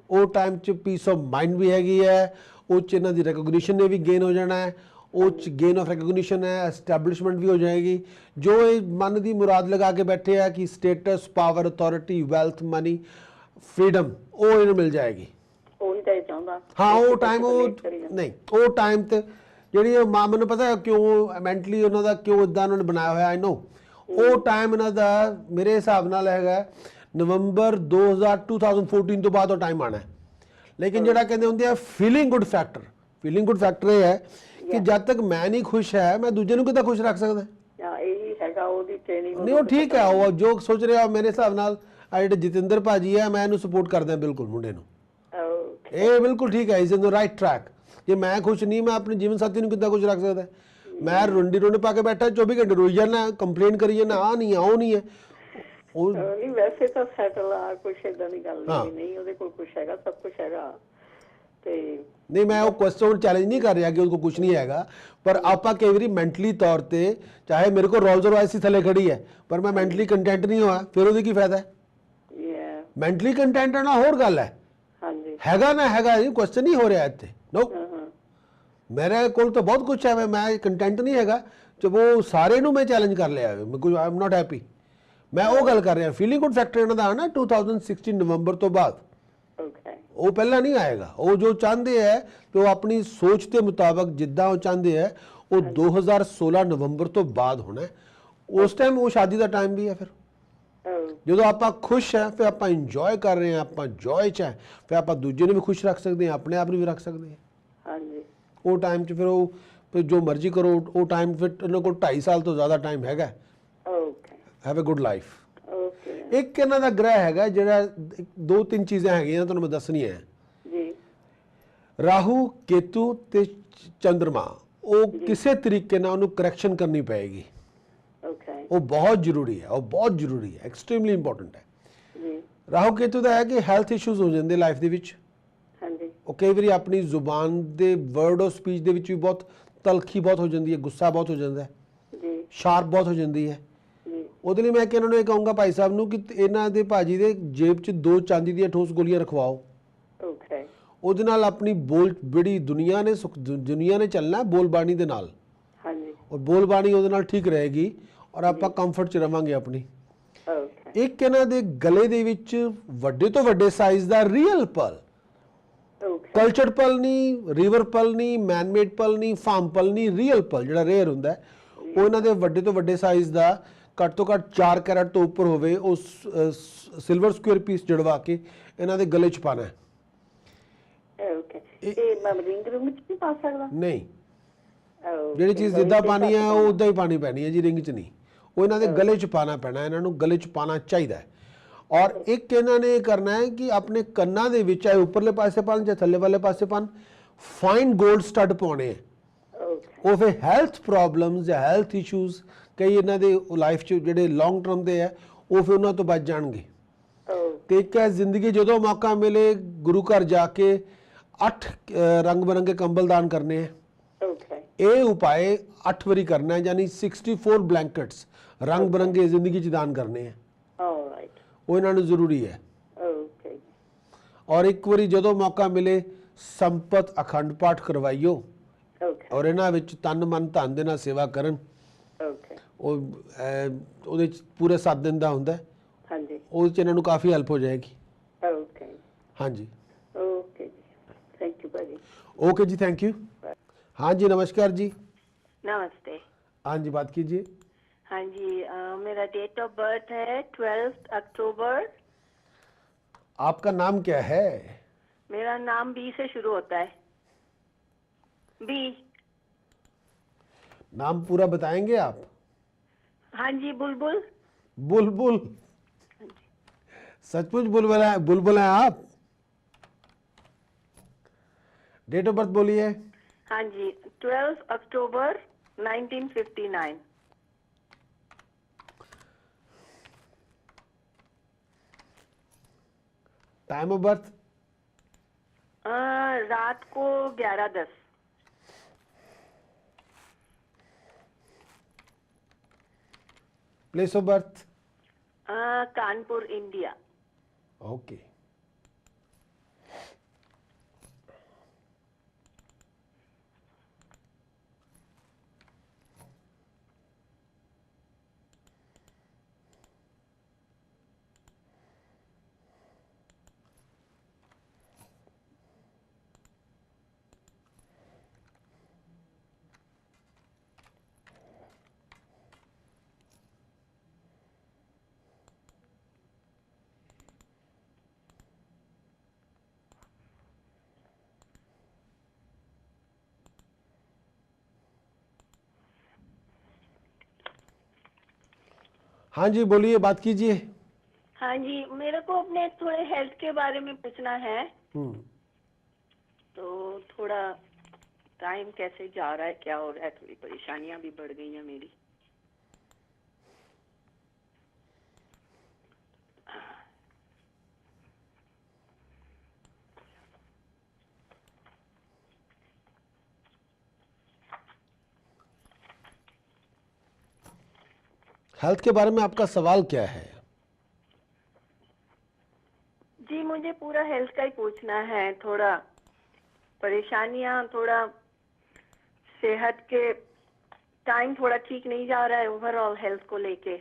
ਉਹ ਟਾਈਮ 'ਚ ਪੀਸ ਆਫ ਮਾਈਂਡ ਵੀ ਹੈਗੀ ਹੈ, ਉਹ 'ਚ ਇਹਨਾਂ ਦੀ ਰਿਕੋਗਨੀਸ਼ਨ ਨੇ ਵੀ ਗੇਨ ਹੋ ਜਾਣਾ ਹੈ, ਉਹ 'ਚ ਗੇਨ ਆਫ ਰਿਕੋਗਨੀਸ਼ਨ ਹੈ, ਐਸਟੈਬਲਿਸ਼ਮੈਂਟ ਵੀ ਹੋ ਜਾਏਗੀ। ਜੋ ਇਹ ਮਨ ਦੀ ਮੁਰਾਦ ਲਗਾ ਕੇ ਬੈਠੇ ਆ ਕਿ status, power, authority, wealth, money, freedom, ਉਹ ਇਹਨੂੰ ਮਿਲ ਜਾਏਗੀ। ਹਾਂ, ਉਹ ਟਾਈਮ ਉਹ ਨਹੀਂ, ਉਹ ਟਾਈਮ ਤੇ ਜਿਹੜੀ ਮਾਂ, ਮੈਨੂੰ ਪਤਾ ਕਿਉਂ ਮੈਂਟਲੀ ਉਹਨਾਂ ਦਾ ਕਿਉਂ ਇਦਾਂ ਉਹਨਾਂ ਨੇ ਬਣਾਇਆ ਹੋਇਆ, ਆਈ ਨੋ। ਉਹ ਟਾਈਮ ਇਹਨਾਂ ਦਾ ਮੇਰੇ ਹਿਸਾਬ ਨਾਲ ਹੈਗਾ ਨਵੰਬਰ 2014 ਤੋਂ ਬਾਅਦ ਉਹ ਟਾਈਮ ਆਣਾ। ਲੇਕਿਨ ਜਿਹੜਾ ਕਹਿੰਦੇ ਹੁੰਦੇ ਆ feeling good factor, feeling good factor ਇਹ ਹੈ ਕਿ ਜਦ ਤੱਕ ਮੈਂ ਨਹੀਂ ਖੁਸ਼ ਹੈ ਮੈਂ ਦੂਜੇ ਨੂੰ ਕਿੱਦਾਂ ਖੁਸ਼ ਰੱਖ ਸਕਦਾ। ਨਹੀਂ, ਉਹ ਠੀਕ ਹੈ, ਉਹ ਜੋ ਸੋਚ ਰਿਹਾ ਮੇਰੇ ਹਿਸਾਬ ਨਾਲ ਆ ਜਿਹੜੇ ਜਤਿੰਦਰ ਭਾਜੀ ਹੈ ਮੈਂ ਇਹਨੂੰ ਸਪੋਰਟ ਕਰਦਾ ਬਿਲਕੁਲ, ਮੁੰਡੇ ਨੂੰ। ਇਹ ਬਿਲਕੁਲ ਠੀਕ ਹੈ, is in the right track. ਜੇ ਮੈਂ ਖੁਸ਼ ਨਹੀਂ, ਮੈਂ ਆਪਣੇ ਜੀਵਨ ਸਾਥੀ ਨੂੰ ਕਿੱਦਾਂ ਖੁਸ਼ ਰੱਖ ਸਕਦਾ। ਮੈਂ ਰੋਂਡੀ ਰੋਂਡੇ ਪਾ ਕੇ ਬੈਠਾ 24 ਘੰਟੇ ਰੋਈ ਜਾਣਾ, ਕੰਪਲੇਨ ਕਰੀ ਜਾਣਾ, ਆ ਨਹੀਂ ਆ ਉਹ ਨਹੀਂ ਹੈ। ਉਹ ਨਹੀਂ, ਵੈਸੇ ਤਾਂ ਸੈਟਲ ਆ, ਕੁਛ ਏਦਾਂ ਦੀ ਗੱਲ ਨਹੀਂ, ਉਹਦੇ ਕੋਲ ਕੁਛ ਹੈਗਾ, ਸਭ ਕੁਛ ਹੈਗਾ। ਤੇ ਨਹੀਂ, ਮੈਂ ਉਹ ਕੁਐਸਚਨ ਚੈਲੰਜ ਨਹੀਂ ਕਰ ਰਿਹਾ ਕਿ ਉਹਦੇ ਕੋਲ ਕੁਛ ਨਹੀਂ ਹੈਗਾ, ਪਰ ਆਪਾਂ ਕਈ ਵਾਰੀ ਮੈਂਟਲੀ ਤੌਰ ਤੇ, ਚਾਹੇ ਮੇਰੇ ਕੋਲ ਰੋਲਸ ਰॉयस ਹੀ ਥੱਲੇ ਖੜੀ ਹੈ ਪਰ ਮੈਂ ਮੈਂਟਲੀ ਕੰਟੈਂਟ ਨਹੀਂ ਹੋਇਆ, ਫਿਰ ਉਹਦੇ ਕੀ ਫਾਇਦਾ। ਮੈਂਟਲੀ ਕੰਟੈਂਟ ਹੋਣਾ ਹੋਰ ਗੱਲ ਹੈ, ਹੈਗਾ ਨਾ ਹੈਗਾ ਇਹ ਕੁਐਸਚਨ ਨਹੀਂ ਹੋ ਰਿਹਾ ਇੱਥੇ। ਨੋ, ਮੇਰੇ ਕੋਲ ਤਾਂ ਬਹੁਤ ਕੁਛ ਹੈ, ਮੈਂ ਕੰਟੈਂਟ ਨਹੀਂ ਹੈਗਾ ਜਬ ਉਹ ਸਾਰੇ ਨੂੰ ਮੈਂ ਚੈਲੰਜ ਕਰ ਲਿਆ, ਆਈ ਐਮ ਨਾਟ ਹੈਪੀ। ਮੈਂ ਉਹ ਗੱਲ ਕਰ ਰਿਹਾ, ਫੀਲਿੰਗ ਗੁੱਡ ਫੈਕਟਰ ਇਹਨਾਂ ਦਾ ਨਾ 2016 ਨਵੰਬਰ ਤੋਂ ਬਾਅਦ, ਉਹ ਪਹਿਲਾਂ ਨਹੀਂ ਆਏਗਾ। ਉਹ ਜੋ ਚਾਹੁੰਦੇ ਹੈ ਕਿ ਉਹ ਆਪਣੀ ਸੋਚ ਦੇ ਮੁਤਾਬਕ ਜਿੱਦਾਂ ਉਹ ਚਾਹੁੰਦੇ ਹੈ ਉਹ 2016 ਨਵੰਬਰ ਤੋਂ ਬਾਅਦ ਹੋਣਾ। ਉਸ ਟਾਈਮ ਉਹ ਸ਼ਾਦੀ ਦਾ ਟਾਈਮ ਵੀ ਹੈ। ਫਿਰ ਜਦੋਂ ਆਪਾਂ ਖੁਸ਼ ਹੈ ਫਿਰ ਆਪਾਂ ਇੰਜੋਏ ਕਰ ਰਹੇ ਹਾਂ, ਆਪਾਂ ਜੋਏ 'ਚ ਹੈ, ਫਿਰ ਆਪਾਂ ਦੂਜੇ ਨੂੰ ਵੀ ਖੁਸ਼ ਰੱਖ ਸਕਦੇ ਹਾਂ, ਆਪਣੇ ਆਪ ਨੂੰ ਵੀ ਰੱਖ ਸਕਦੇ ਹਾਂ। ਉਹ ਟਾਈਮ 'ਚ ਫਿਰ ਉਹ ਜੋ ਮਰਜ਼ੀ ਕਰੋ, ਉਹ ਟਾਈਮ ਫਿਰ ਉਹਨਾਂ ਕੋਲ 2.5 ਸਾਲ ਤੋਂ ਜ਼ਿਆਦਾ ਟਾਈਮ ਹੈਗਾ। Have a good life. ਇੱਕ ਇਹਨਾਂ ਦਾ ਗ੍ਰਹਿ ਹੈਗਾ ਜਿਹੜਾ 2-3 ਚੀਜ਼ਾਂ ਹੈਗੀਆਂ ਤੁਹਾਨੂੰ ਮੈਂ ਦੱਸਣੀਆਂ ਹੈ। ਰਾਹੂ, ਕੇਤੂ ਤੇ ਚੰਦਰਮਾ, ਉਹ ਕਿਸੇ ਤਰੀਕੇ ਨਾਲ ਉਹਨੂੰ ਕਰੈਕਸ਼ਨ ਕਰਨੀ ਪਏਗੀ। ਉਹ ਬਹੁਤ ਜ਼ਰੂਰੀ ਹੈ, ਉਹ ਬਹੁਤ ਜ਼ਰੂਰੀ ਹੈ, ਐਕਸਟ੍ਰੀਮਲੀ ਇੰਪੋਰਟੈਂਟ ਹੈ। ਰਾਹੂ ਕੇਤੂ ਦਾ ਹੈ ਕਿ ਹੈਲਥ ਇਸ਼ੂਜ਼ ਹੋ ਜਾਂਦੇ ਲਾਈਫ ਦੇ ਵਿੱਚ। ਉਹ ਕਈ ਵਾਰੀ ਆਪਣੀ ਜ਼ੁਬਾਨ ਦੇ ਵਰਡ ਔਰ ਸਪੀਚ ਦੇ ਵਿੱਚ ਵੀ ਬਹੁਤ ਤਲਖੀ ਬਹੁਤ ਹੋ ਜਾਂਦੀ ਹੈ, ਗੁੱਸਾ ਬਹੁਤ ਹੋ ਜਾਂਦਾ ਹੈ, ਸ਼ਾਰਪ ਬਹੁਤ ਹੋ ਜਾਂਦੀ ਹੈ। ਉਹਦੇ ਲਈ ਮੈਂ ਇਹਨਾਂ ਨੂੰ ਇਹ ਕਹੂੰਗਾ ਭਾਈ ਸਾਹਿਬ ਨੂੰ ਕਿ ਇਹਨਾਂ ਦੇ ਭਾਜੀ ਦੇ ਜੇਬ 'ਚ 2 ਚਾਂਦੀ ਦੀਆਂ ਠੋਸ ਗੋਲੀਆਂ ਰਖਵਾਓ। ਉਹਦੇ ਨਾਲ ਆਪਣੀ ਬੜੀ ਦੁਨੀਆ ਨੇ ਚੱਲਣਾ ਬੋਲ ਬਾਣੀ ਦੇ ਨਾਲ, ਔਰ ਬੋਲ ਬਾਣੀ ਉਹਦੇ ਨਾਲ ਠੀਕ ਰਹੇਗੀ ਔਰ ਆਪਾਂ ਕੰਫਰਟ 'ਚ ਰਵਾਂਗੇ ਆਪਣੀ। ਇੱਕ ਇਹਨਾਂ ਦੇ ਗਲੇ ਦੇ ਵਿੱਚ ਵੱਡੇ ਤੋਂ ਵੱਡੇ ਸਾਈਜ਼ ਦਾ ਰੀਅਲ ਪਰਲ, ਕਲਚਰਡ ਪਰਲ ਨਹੀਂ, ਰਿਵਰ ਪਰਲ ਨਹੀਂ, ਮੈਨਮੇਡ ਪਰਲ ਨਹੀਂ, ਫਾਰਮ ਪਰਲ ਨਹੀਂ, ਰੀਅਲ ਪਰਲ ਜਿਹੜਾ ਰੇਅਰ ਹੁੰਦਾ ਉਹ ਇਹਨਾਂ ਦੇ ਵੱਡੇ ਤੋਂ ਵੱਡੇ ਸਾਈਜ਼ ਦਾ ਘੱਟ ਤੋਂ ਘੱਟ 4 ਕੈਰਟ ਤੋਂ ਉੱਪਰ ਹੋਵੇ, ਉਸ ਸਿਲਵਰ ਸਕੁਅਰ ਪੀਸ ਜੜਵਾ ਕੇ ਇਹਨਾਂ ਦੇ ਗਲੇ 'ਚ ਪਾਣਾ ਹੈ। ਨਹੀਂ, ਜਿਹੜੀ ਚੀਜ਼ ਜਿੱਦਾਂ ਪਾਣੀ ਹੈ ਉਹ ਉਦਾਂ ਹੀ ਪਾਣੀ ਪੈਣੀ ਹੈ ਜੀ, ਰਿੰਗ 'ਚ ਨਹੀਂ। ਉਹ ਇਹਨਾਂ ਦੇ ਗਲੇ 'ਚ ਪਾਣਾ ਪੈਣਾ, ਇਹਨਾਂ ਨੂੰ ਗਲੇ 'ਚ ਪਾਣਾ ਚਾਹੀਦਾ ਹੈ। ਔਰ ਇੱਕ ਇਹਨਾਂ ਨੇ ਇਹ ਕਰਨਾ ਹੈ ਕਿ ਆਪਣੇ ਕੰਨਾਂ ਦੇ ਵਿੱਚ, ਚਾਹੇ ਉੱਪਰਲੇ ਪਾਸੇ ਪਾਣ ਚਾਹੇ ਥੱਲੇ ਵਾਲੇ ਪਾਸੇ ਪਾਣ, ਫਾਈਨ 골ਡ ਸਟੱਡ ਪਾਉਣੇ ਹੈ। ਉਹ ਫਿਰ ਹੈਲਥ ਪ੍ਰੋਬਲਮਸ ਜਾਂ ਹੈਲਥ ਇਸ਼ੂਜ਼ ਕਈ ਇਹਨਾਂ ਦੇ ਲਾਈਫ 'ਚ ਜਿਹੜੇ ਲੌਂਗ ਟਰਮ ਦੇ ਹੈ ਉਹ ਫਿਰ ਉਹਨਾਂ ਤੋਂ ਬਚ ਜਾਣਗੇ। ਤੇ ਇੱਕ ਹੈ ਜ਼ਿੰਦਗੀ ਜਦੋਂ ਮੌਕਾ ਮਿਲੇ ਗੁਰੂ ਘਰ ਜਾ ਕੇ 8 ਰੰਗ ਬਰੰਗੇ ਕੰਬਲ ਦਾਨ ਕਰਨੇ ਹੈ। ਇਹ ਉਪਾਏ 8 ਵਾਰੀ ਕਰਨਾ ਹੈ, ਯਾਨੀ 64 ਬਲੈਂਕਟਸ ਰੰਗ ਬਰੰਗੇ ਜ਼ਿੰਦਗੀ 'ਚ ਦਾਨ ਕਰਨੇ ਹੈ। ਉਹ ਇਹਨਾਂ ਨੂੰ ਜ਼ਰੂਰੀ ਹੈ। ਔਰ ਇੱਕ ਵਾਰੀ ਜਦੋਂ ਮੌਕਾ ਮਿਲੇ ਸੰਪਤ ਅਖੰਡ ਪਾਠ ਕਰਵਾਈਓ ਔਰ ਇਹਨਾਂ ਵਿੱਚ ਤਨ ਮਨ ਧਨ ਦੇ ਨਾਲ ਸੇਵਾ ਕਰਨ। ਉਹਦੇ 'ਚ ਪੂਰੇ 7 ਦਿਨ ਦਾ ਹੁੰਦਾ, ਉਹ 'ਚ ਇਹਨਾਂ ਨੂੰ ਕਾਫੀ ਹੈਲਪ ਹੋ ਜਾਏਗੀ। ਓਕੇ ਹਾਂਜੀ, ਓਕੇ जी, थैंक यू भाजी। ओके जी, थैंक यू। हाँ जी, नमस्कार जी। नमस्ते। हाँ जी, बात कीजिए। हाँ जी, मेरा डेट ऑफ बर्थ है 12 अक्टूबर। आपका नाम क्या है? मेरा नाम बी से शुरू होता है। बी। नाम पूरा बताएंगे आप? हाँ जी, बुलबुल। बुलबुल? सचमुच बुलबुल है? बुलबुल हैं आप? डेट ऑफ बर्थ बोलिए। हाँ जी, 12 अक्टूबर 1959। Time of birth? रात को 11:10। Place of birth? Kanpur, India. Okay. हाँ जी, बोलिए, बात कीजिए। हाँ जी, मेरे को अपने थोड़े हेल्थ के बारे में पूछना है। तो थोड़ा टाइम कैसे जा रहा है, क्या हो रहा है, थोड़ी परेशानियां भी बढ़ गई हैं मेरी। हेल्थ के बारे में आपका सवाल क्या है? जी, मुझे पूरा हेल्थ का ही पूछना है। थोड़ा परेशानियां, थोड़ा सेहत के टाइम थोड़ा ठीक नहीं जा रहा है, ओवरऑल हेल्थ को लेके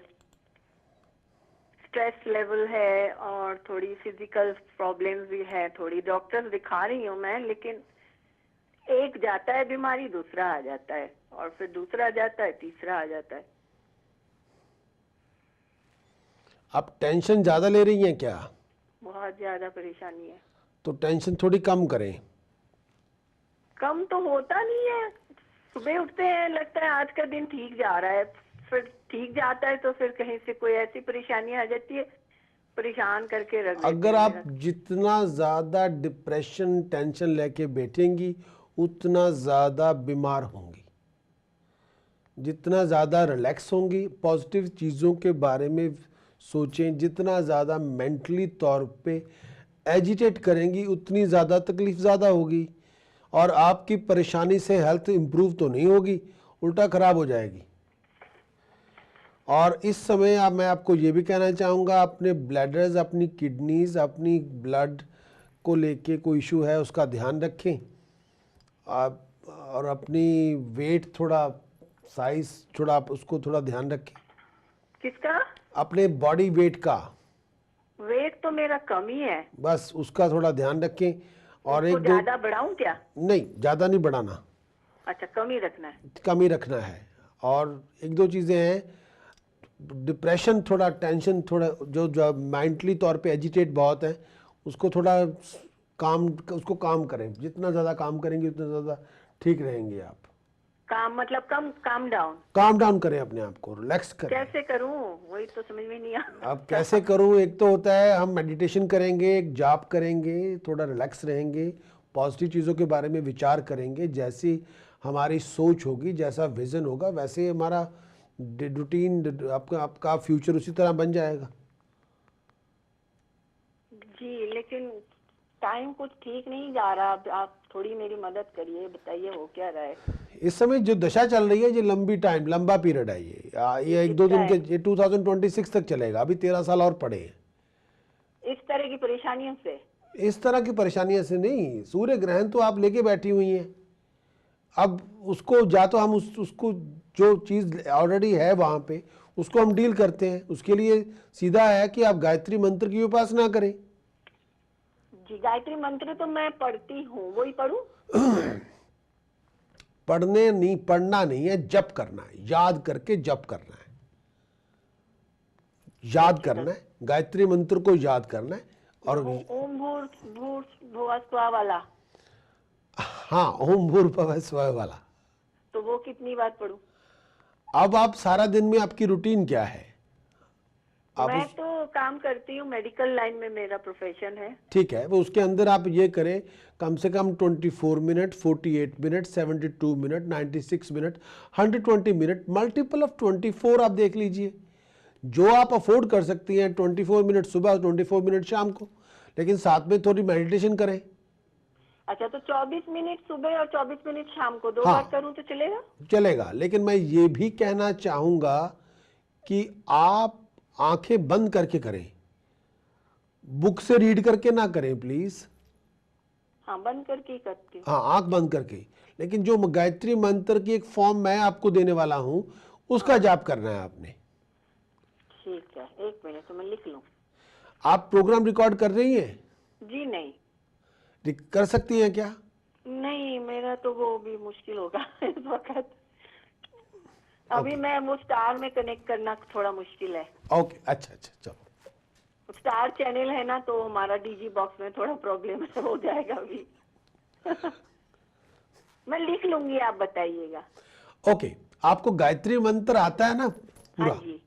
स्ट्रेस लेवल है और थोड़ी फिजिकल प्रॉब्लम्स भी है। थोड़ी डॉक्टर दिखा रही हूँ मैं, लेकिन एक जाता है बीमारी, दूसरा आ जाता है, और फिर दूसरा आ जाता है, तीसरा आ जाता है। आप टेंशन ज़्यादा ले रही हैं क्या? बहुत ज्यादा परेशानी है। तो टेंशन थोड़ी कम करें। कम तो होता नहीं है। सुबह उठते हैं, लगता है आज का दिन ठीक जा रहा है, फिर ठीक जाता है तो फिर कहीं से कोई ऐसी परेशानी आ जाती है, परेशान करके रख देती अगर है आप मेरा। जितना ज़्यादा डिप्रेशन टेंशन लेके बैठेंगी उतना ज़्यादा बीमार होंगी। जितना ज़्यादा रिलैक्स होंगी, पॉजिटिव चीज़ों के बारे में सोचें, जितना ज़्यादा मेंटली तौर पे एजिटेट करेंगी उतनी ज़्यादा तकलीफ ज़्यादा होगी, और आपकी परेशानी से हेल्थ इम्प्रूव तो नहीं होगी, उल्टा ख़राब हो जाएगी। और इस समय अब मैं आपको ये भी कहना चाहूँगा, अपने ब्लैडर्स, अपनी किडनीज, अपनी ब्लड को लेके कोई इशू है उसका ध्यान रखें। आप और अपनी वेट थोड़ा, साइज थोड़ा, आप उसको थोड़ा ध्यान रखें। किसका? अपने बॉडी वेट का। वेट तो मेरा कम ही है। बस उसका थोड़ा ध्यान रखें। और उसको एक दो, ज्यादा बढ़ाऊं क्या? नहीं ज़्यादा नहीं बढ़ाना, अच्छा, कम ही रखना है। कम ही रखना है। और एक दो चीज़ें हैं, डिप्रेशन थोड़ा, टेंशन थोड़ा, जो मेंटली तौर पे एजिटेट बहुत है, उसको थोड़ा उसको काम करें। जितना ज़्यादा काम करेंगे उतना ज़्यादा ठीक रहेंगे आप। काम मतलब काम डाउन? काम डाउन करें, अपने आप को रिलैक्स करें। कैसे करूं, वही तो समझ में नहीं आ। अब कैसे करूं? एक तो होता है हम मेडिटेशन करेंगे, एक जाप करेंगे, थोड़ा रिलैक्स रहेंगे, पॉजिटिव चीज़ों के बारे में विचार करेंगे। जैसी हमारी सोच होगी, जैसा विज़न होगा, वैसे हमारा रूटीन, आपका फ्यूचर उसी तरह बन जाएगा। जी, लेकिन टाइम कुछ ठीक नहीं जा रहा। अब आप थोड़ी मेरी मदद करिए, बताइए हो क्या रहा है। इस समय जो दशा चल रही है, ये लंबा पीरियड है। ये एक दो दिन के, ये 2026 तक चलेगा। अभी 13 साल और पड़े हैं। इस तरह की परेशानियों से? इस तरह की परेशानियों से नहीं, सूर्य ग्रहण तो आप लेके बैठी हुई हैं। अब उसको, या तो हम उसको, जो चीज़ ऑलरेडी है वहाँ पे, उसको हम डील करते हैं। उसके लिए सीधा है कि आप गायत्री मंत्र की उपासना करें। जी, गायत्री मंत्र तो मैं पढ़ती हूँ, वही पढ़ूं? पढ़ना नहीं है, जप करना है, याद करके जप करना है, याद करना है, गायत्री मंत्र को याद करना है। और ओम भूर भूर भुवः स्वः वाला, हाँ, ओम भूर्भुवः स्वः वाला। तो वो कितनी बार पढ़ूं? अब आप सारा दिन में आपकी रूटीन क्या है? आप मैं तो काम करती हूँ, मेडिकल लाइन में मेरा प्रोफेशन है। ठीक है, वो उसके अंदर आप ये करें, कम से कम 24 minute, 48 minute, 72 minute, 96 minute, 120 minute, multiple of 24 आप देख लीजिए। जो आप अफोर्ड कर सकती हैं, 24 मिनट सुबह, 24 मिनट शाम को, लेकिन साथ में थोड़ी मेडिटेशन करें। अच्छा, तो 24 मिनट सुबह और 24 मिनट शाम को 2 हाँ। बार करूं तो चलेगा? चलेगा, लेकिन मैं ये भी कहना चाहूंगा कि आप आंखें बंद करके करें, बुक से रीड करके ना करें प्लीज। हाँ, बंद करके ही करती हूँ। हाँ, आंख बंद करके। लेकिन जो गायत्री मंत्र की एक फॉर्म मैं आपको देने वाला हूं, उसका जाप करना है आपने। ठीक है, 1 मिनट तो मैं लिख लूं। आप प्रोग्राम रिकॉर्ड कर रही हैं? जी नहीं। कर सकती हैं क्या? नहीं, मेरा तो वो भी मुश्किल होगा इस वक्त। अभी मैं वो स्टार में कनेक्ट करना थोड़ा मुश्किल है। ओके, अच्छा अच्छा, चलो। स्टार चैनल है ना, तो हमारा डीजी बॉक्स में थोड़ा प्रॉब्लम हो जाएगा अभी। मैं लिख लूंगी, आप बताइएगा। ओके, आपको गायत्री मंत्र आता है ना पूरा? हाँ जी।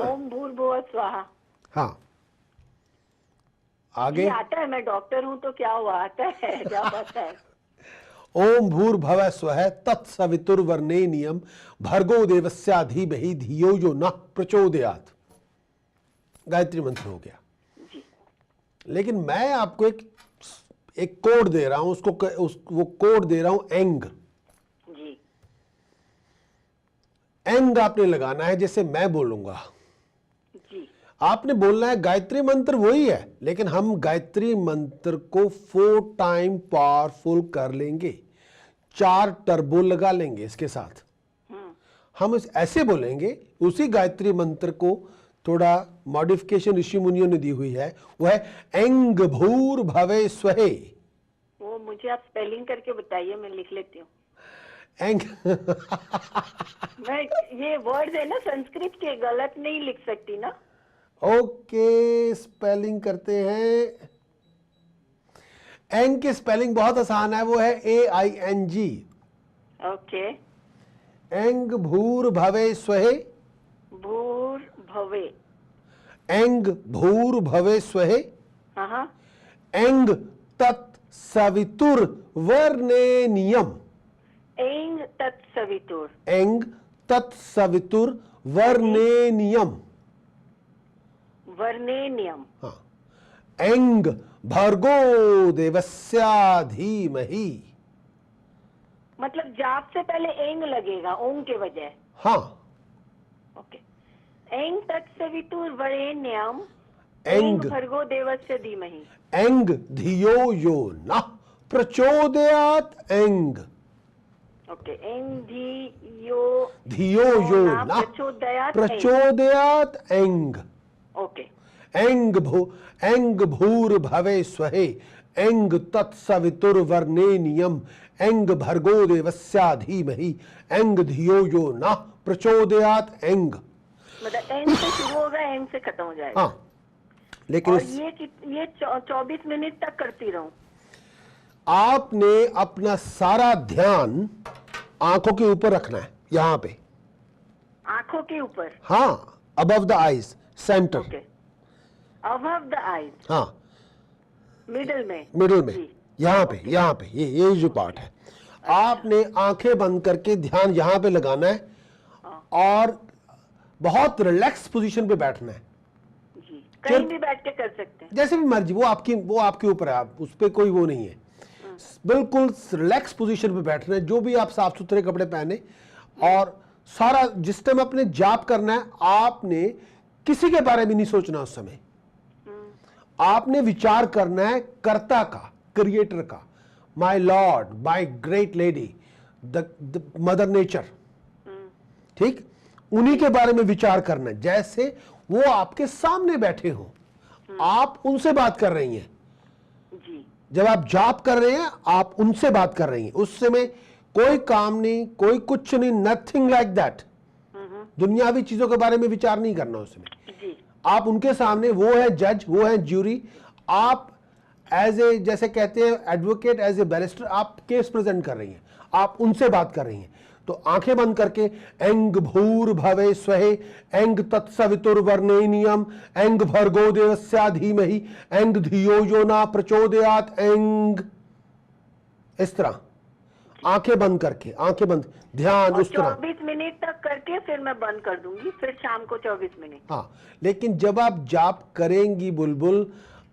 ओम भूर्भुवः स्वः। हाँ, ये आगे। आता है, मैं डॉक्टर हूँ तो क्या हुआ, आता है, क्या आता है। ओम भूर्भुवः स्वः तत्सवितुर्वरेण्यं भर्गो देवस्य धीमहि धियो यो नः प्रचोदयात्। गायत्री मंत्र हो गया। जी। लेकिन मैं आपको एक कोड दे रहा हूं, वो कोड दे रहा हूं एंग। जी। एंग आपने लगाना है, जैसे मैं बोलूंगा जी। आपने बोलना है। गायत्री मंत्र वही है, लेकिन हम गायत्री मंत्र को 4 टाइम पावरफुल कर लेंगे, 4 टर्बो लगा लेंगे इसके साथ। हम ऐसे बोलेंगे, उसी गायत्री मंत्र को थोड़ा मॉडिफिकेशन ऋषि मुनियों ने दी हुई है, वो है एंग भूर भवे स्वहे। वो मुझे आप स्पेलिंग करके बताइए, मैं लिख लेती हूँ। एंग मैं ये वर्ड है ना संस्कृत के, गलत नहीं लिख सकती ना? ओके, स्पेलिंग करते हैं। एंग की स्पेलिंग बहुत आसान है, वो है AING। ओके। एंग भूर भवे स्वहे। भूर भवे। एंग भूर भवे स्वहे। हाँ। एंग तत् सवितुर वर्णेनियम। एंग तत्सवितुर। एंग तत् सवितुर वर्णेनियम। वर्णेनियम। हाँ, एंग भर्गो देवस्या धीमहि। मतलब जाप से पहले एंग लगेगा ओम के बजाय? हाँ, ओके। एंग तत्सवितुर वरेण्यम एंग भर्गो देवस्य धीमहि। एंग धियो यो नः प्रचोदयात्। एंग ओके। एंग धियो यो नः प्रचोदयात्। एंग। ओके। एंग भूर भवे स्वहे। एंग तत्सवितुर्वरेण्यम। एंग भर्गो देवस्या धीमहि। एंग धियो यो नः प्रचोदयात्। एंग मतलब एंग से शुरू होगा, एंग से खत्म हो जाएगा। हाँ, लेकिन और ये 24 मिनट तक करती रहूं? आपने अपना सारा ध्यान आंखों के ऊपर रखना है, यहां पे। आंखों के ऊपर? हाँ, above the eyes centre. Okay. Above the eyes. हाँ, मिडिल में? मिडिल में, जी। यहाँ पे ये जो पार्ट है। आपने आंखें बंद करके ध्यान यहां पे लगाना है और बहुत रिलैक्स पोजीशन पे बैठना है। जी। कहीं भी बैठ के कर सकते हैं? जैसे भी मर्जी, वो आपके ऊपर है, आप उस पर कोई वो नहीं है। बिल्कुल रिलैक्स पोजीशन पे बैठना है, जो भी आप साफ सुथरे कपड़े पहने। और सारा जिस टाइम आपने जाप करना है, आपने किसी के बारे में नहीं सोचना उस समय। आपने विचार करना है कर्ता का, क्रिएटर का, my Lord, my great lady, the mother nature. ठीक, उन्हीं के बारे में विचार करना है, जैसे वो आपके सामने बैठे हो, आप उनसे बात कर रही हैं। जी जब आप जाप कर रहे हैं आप उनसे बात कर रही हैं, उस समय कोई काम नहीं, कोई कुछ नहीं, नथिंग लाइक दैट। दुनियावी चीजों के बारे में विचार नहीं करना उस समय। जी आप उनके सामने, वो है जज, वो है ज्यूरी, आप एज ए, जैसे कहते हैं एडवोकेट, एज ए बैरिस्टर आप केस प्रेजेंट कर रही हैं, आप उनसे बात कर रही हैं। तो आंखें बंद करके एंग भूर भवे स्वहे एंग तत्सवितुर्वरेण्यम एंग भर्गो देवस्य धीमहि एंग धियो यो न प्रचोदयात् एंग, इस तरह आंखें बंद करके, आंखें बंद, ध्यान और उस तरह। 24 मिनट तक करके फिर मैं बंद कर दूंगी, फिर शाम को 24 मिनट। हाँ, लेकिन जब आप जाप करेंगी बुलबुल,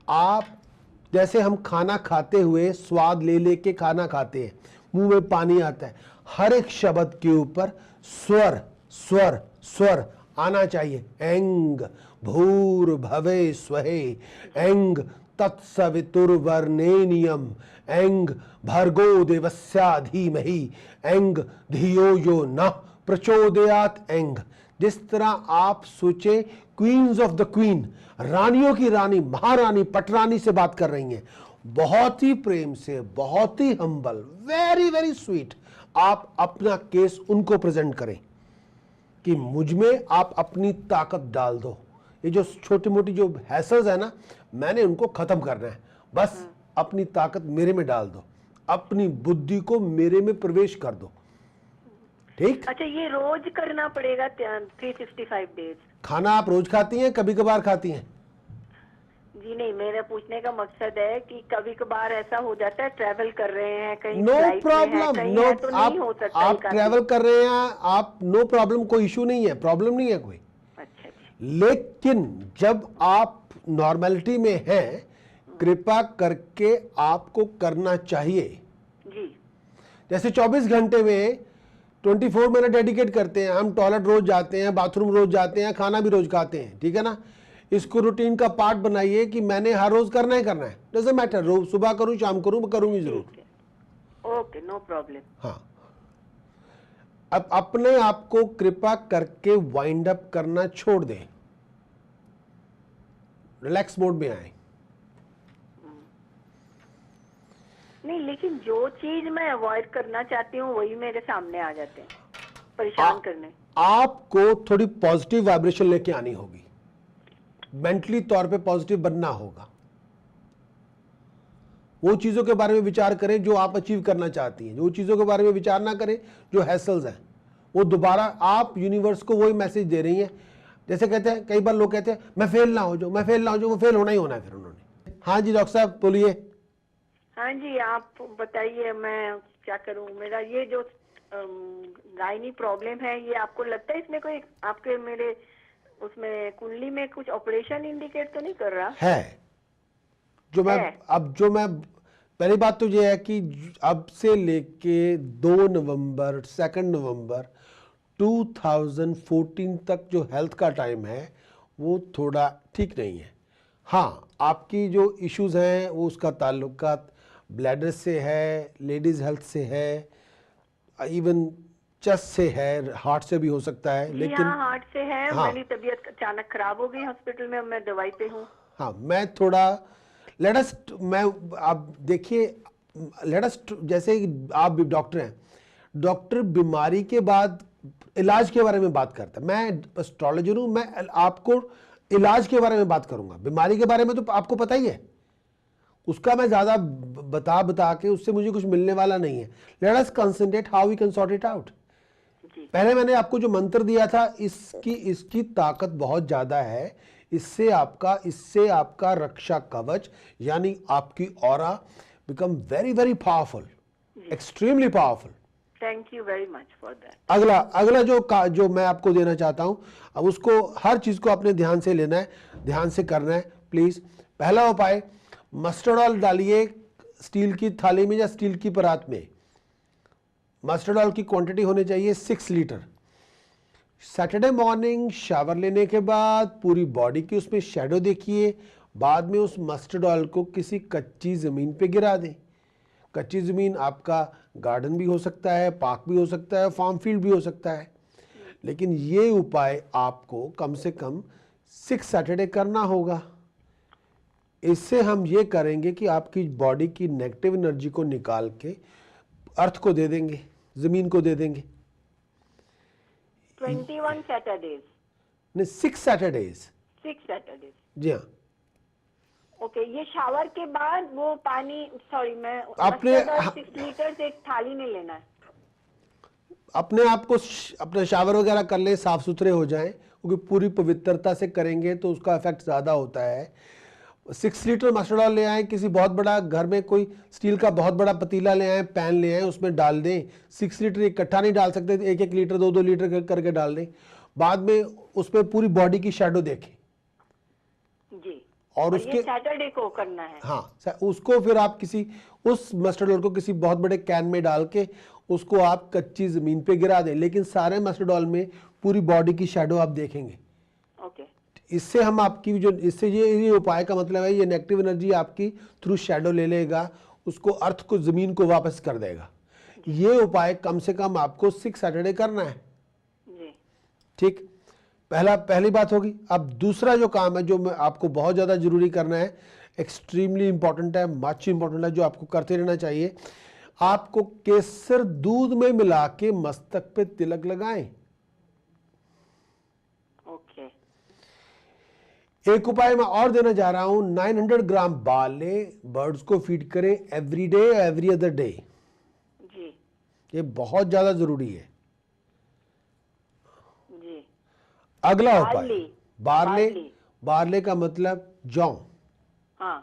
आप जैसे हम खाना खाते हुए स्वाद ले लेके खाना खाते हैं, मुंह में पानी आता है, हर एक शब्द के ऊपर स्वर स्वर स्वर आना चाहिए। एंग भूर भवे स्वहे एंग तत्सवितुर्वरेण्यम एंग भर्गो देवस्य धीमहि एंग धियो यो न प्रचोदयात् एंग। जिस तरह आप सोचे क्वींस ऑफ द क्वीन, रानियों की रानी, महारानी, पटरानी से बात कर रही हैं, बहुत ही प्रेम से, बहुत ही हम्बल, वेरी वेरी स्वीट, आप अपना केस उनको प्रेजेंट करें कि मुझ में आप अपनी ताकत डाल दो। ये जो छोटी मोटी जो हैसल्स है ना, मैंने उनको खत्म करना है, बस अपनी ताकत मेरे में डाल दो, अपनी बुद्धि को मेरे में प्रवेश कर दो। ठीक। अच्छा, ये रोज करना पड़ेगा 365 डेज? खाना आप रोज खाती हैं, कभी कभार खाती हैं? जी नहीं, मेरा पूछने का मकसद है कि कभी कभार ऐसा हो जाता है, ट्रैवल कर रहे हैं, कहीं नो फ्लाइट में है, प्रॉब्लम, कहीं नो, है, तो नहीं हो सकता आप एकाकी। ट्रैवल कर रहे हैं, आप नो प्रॉब्लम, कोई इशू नहीं है, प्रॉब्लम नहीं है कोई। अच्छा अच्छा। लेकिन जब आप नॉर्मेलिटी में हैं, कृपा करके आपको करना चाहिए। जी जैसे 24 घंटे में 24 मिनट डेडिकेट करते हैं, हम टॉयलेट रोज जाते हैं, बाथरूम रोज जाते हैं, खाना भी रोज खाते हैं, ठीक है ना। इसको रूटीन का पार्ट बनाइए कि मैंने हर रोज करना ही करना है, डजंट मैटर, रोज सुबह करूं शाम करूं, करूंगी जरूर। ठीक है, ओके, नो प्रॉब्लम। हाँ, अब अपने आप को कृपा करके वाइंड अप करना छोड़ दें, रिलैक्स मोड में आए। नहीं, लेकिन जो चीज मैं अवॉइड करना चाहती हूँ वही मेरे सामने आ जाते हैं परेशान करने। आपको थोड़ी पॉजिटिव वाइब्रेशन लेके आनी होगी, मेंटली तौर पे पॉजिटिव बनना होगा। वो चीजों के बारे में विचार करें जो आप अचीव करना चाहती हैं, जो चीजों के बारे में विचार ना करें जो हैसल्स हैं। वो दोबारा आप यूनिवर्स को वही मैसेज दे रही हैं, जैसे कहते हैं, कई बार लोग कहते हैं मैं फेल ना हो जाऊं, मैं फेल ना हो जाऊं, वो फेल होना ही होना है फिर उन्होंने। हाँ जी डॉक्टर साहब बोलिए। हाँ जी, आप बताइए मैं क्या करूँ। मेरा ये जो गायनी प्रॉब्लम है, ये आपको लगता है इसमें कोई आपके मेरे उसमें कुंडली में कुछ ऑपरेशन इंडिकेट तो नहीं कर रहा है? जो मैं है। अब जो मैं पहली बात तो ये है कि अब से लेके 2 नवंबर 2 नवंबर 2014 तक जो हेल्थ का टाइम है वो थोड़ा ठीक नहीं है। हाँ, आपकी जो इश्यूज हैं वो उसका ताल्लुकात ब्लैडर से है, लेडीज हेल्थ से है, इवन चेस्ट से है, हार्ट से भी हो सकता है। जी लेकिन हाँ, हार्ट से है। हाँ। मेरी तबीयत अचानक खराब हो गई हॉस्पिटल में, अब मैं दवाई पे हूँ। हाँ, मैं थोड़ा मैं आप देखिए, जैसे आप भी डॉक्टर हैं, डॉक्टर बीमारी के बाद इलाज के बारे में बात करता है, मैं एस्ट्रोलॉजर हूं, मैं आपको इलाज के बारे में बात करूंगा। बीमारी के बारे में तो आपको पता ही है, उसका मैं ज्यादा बता के उससे मुझे कुछ मिलने वाला नहीं है। Let us concentrate how we can sort it out. पहले मैंने आपको जो मंत्र दिया था, इसकी ताकत बहुत ज्यादा है, इससे आपका रक्षा कवच यानी आपकी aura become very very powerful, extremely powerful. Thank you very much for that. अगला जो मैं आपको देना चाहता हूं, अब उसको हर चीज को अपने ध्यान से लेना है, ध्यान से करना है प्लीज। पहला उपाय, मस्टर्ड ऑयल डालिए स्टील की थाली में या स्टील की परात में। मस्टर्ड ऑयल की क्वांटिटी होनी चाहिए 6 लीटर। सैटरडे मॉर्निंग शावर लेने के बाद पूरी बॉडी की उसमें शैडो देखिए, बाद में उस मस्टर्ड ऑयल को किसी कच्ची ज़मीन पे गिरा दें। कच्ची ज़मीन आपका गार्डन भी हो सकता है, पार्क भी हो सकता है, फार्म फील्ड भी हो सकता है। लेकिन ये उपाय आपको कम से कम 6 सैटरडे करना होगा। इससे हम ये करेंगे कि आपकी बॉडी की नेगेटिव एनर्जी को निकाल के अर्थ को दे देंगे, जमीन को दे देंगे। 21 सैटरडेज, नहीं, 6 सैटरडेज। 6 सैटरडेज। जी हाँ। ओके, ये शावर के बाद वो पानी, सॉरी मैं अपने 6 लीटर से एक थाली में लेना है। अपने आप को अपना शावर वगैरह कर ले, साफ सुथरे हो जाएं, क्योंकि पूरी पवित्रता से करेंगे तो उसका इफेक्ट ज़्यादा होता है। 6 लीटर मस्टर्ड ऑयल ले आएँ, किसी बहुत बड़ा घर में कोई स्टील का बहुत बड़ा पतीला ले आएँ, पैन ले आएँ, उसमें डाल दें। 6 लीटर इकट्ठा नहीं डाल सकते, 1-1 लीटर 2-2 लीटर करके डाल दें। बाद में उसमें पूरी बॉडी की शैडो देखें जी, और ये उसके सैटरडे को करना है। हाँ, उसको फिर आप किसी उस मस्टर्ड ऑयल को किसी बहुत बड़े कैन में डाल के उसको आप कच्ची ज़मीन पे गिरा दें, लेकिन सारे मस्टर्ड ऑयल में पूरी बॉडी की शैडो आप देखेंगे। ओके, इससे हम आपकी जो इससे ये उपाय का मतलब है, ये नेगेटिव एनर्जी आपकी थ्रू शैडो ले लेगा, उसको अर्थ को ज़मीन को वापस कर देगा। ये उपाय कम से कम आपको 6 सैटरडे करना है। जी, ठीक, पहली बात होगी। अब दूसरा जो काम है, जो मैं आपको बहुत ज़्यादा ज़रूरी करना है, एक्सट्रीमली इंपॉर्टेंट है, मच इंपॉर्टेंट है, जो आपको करते रहना चाहिए। आपको केसर दूध में मिला के मस्तक पे तिलक लगाएं। ओके, एक उपाय मैं और देना जा रहा हूं, 900 ग्राम बाल लें, बर्ड्स को फीड करें every day, every other day. जी, ये बहुत ज़्यादा ज़रूरी है। जी। अगला उपाय, बार्ली, बारले। बार्ली। बारले का मतलब जौ। हाँ,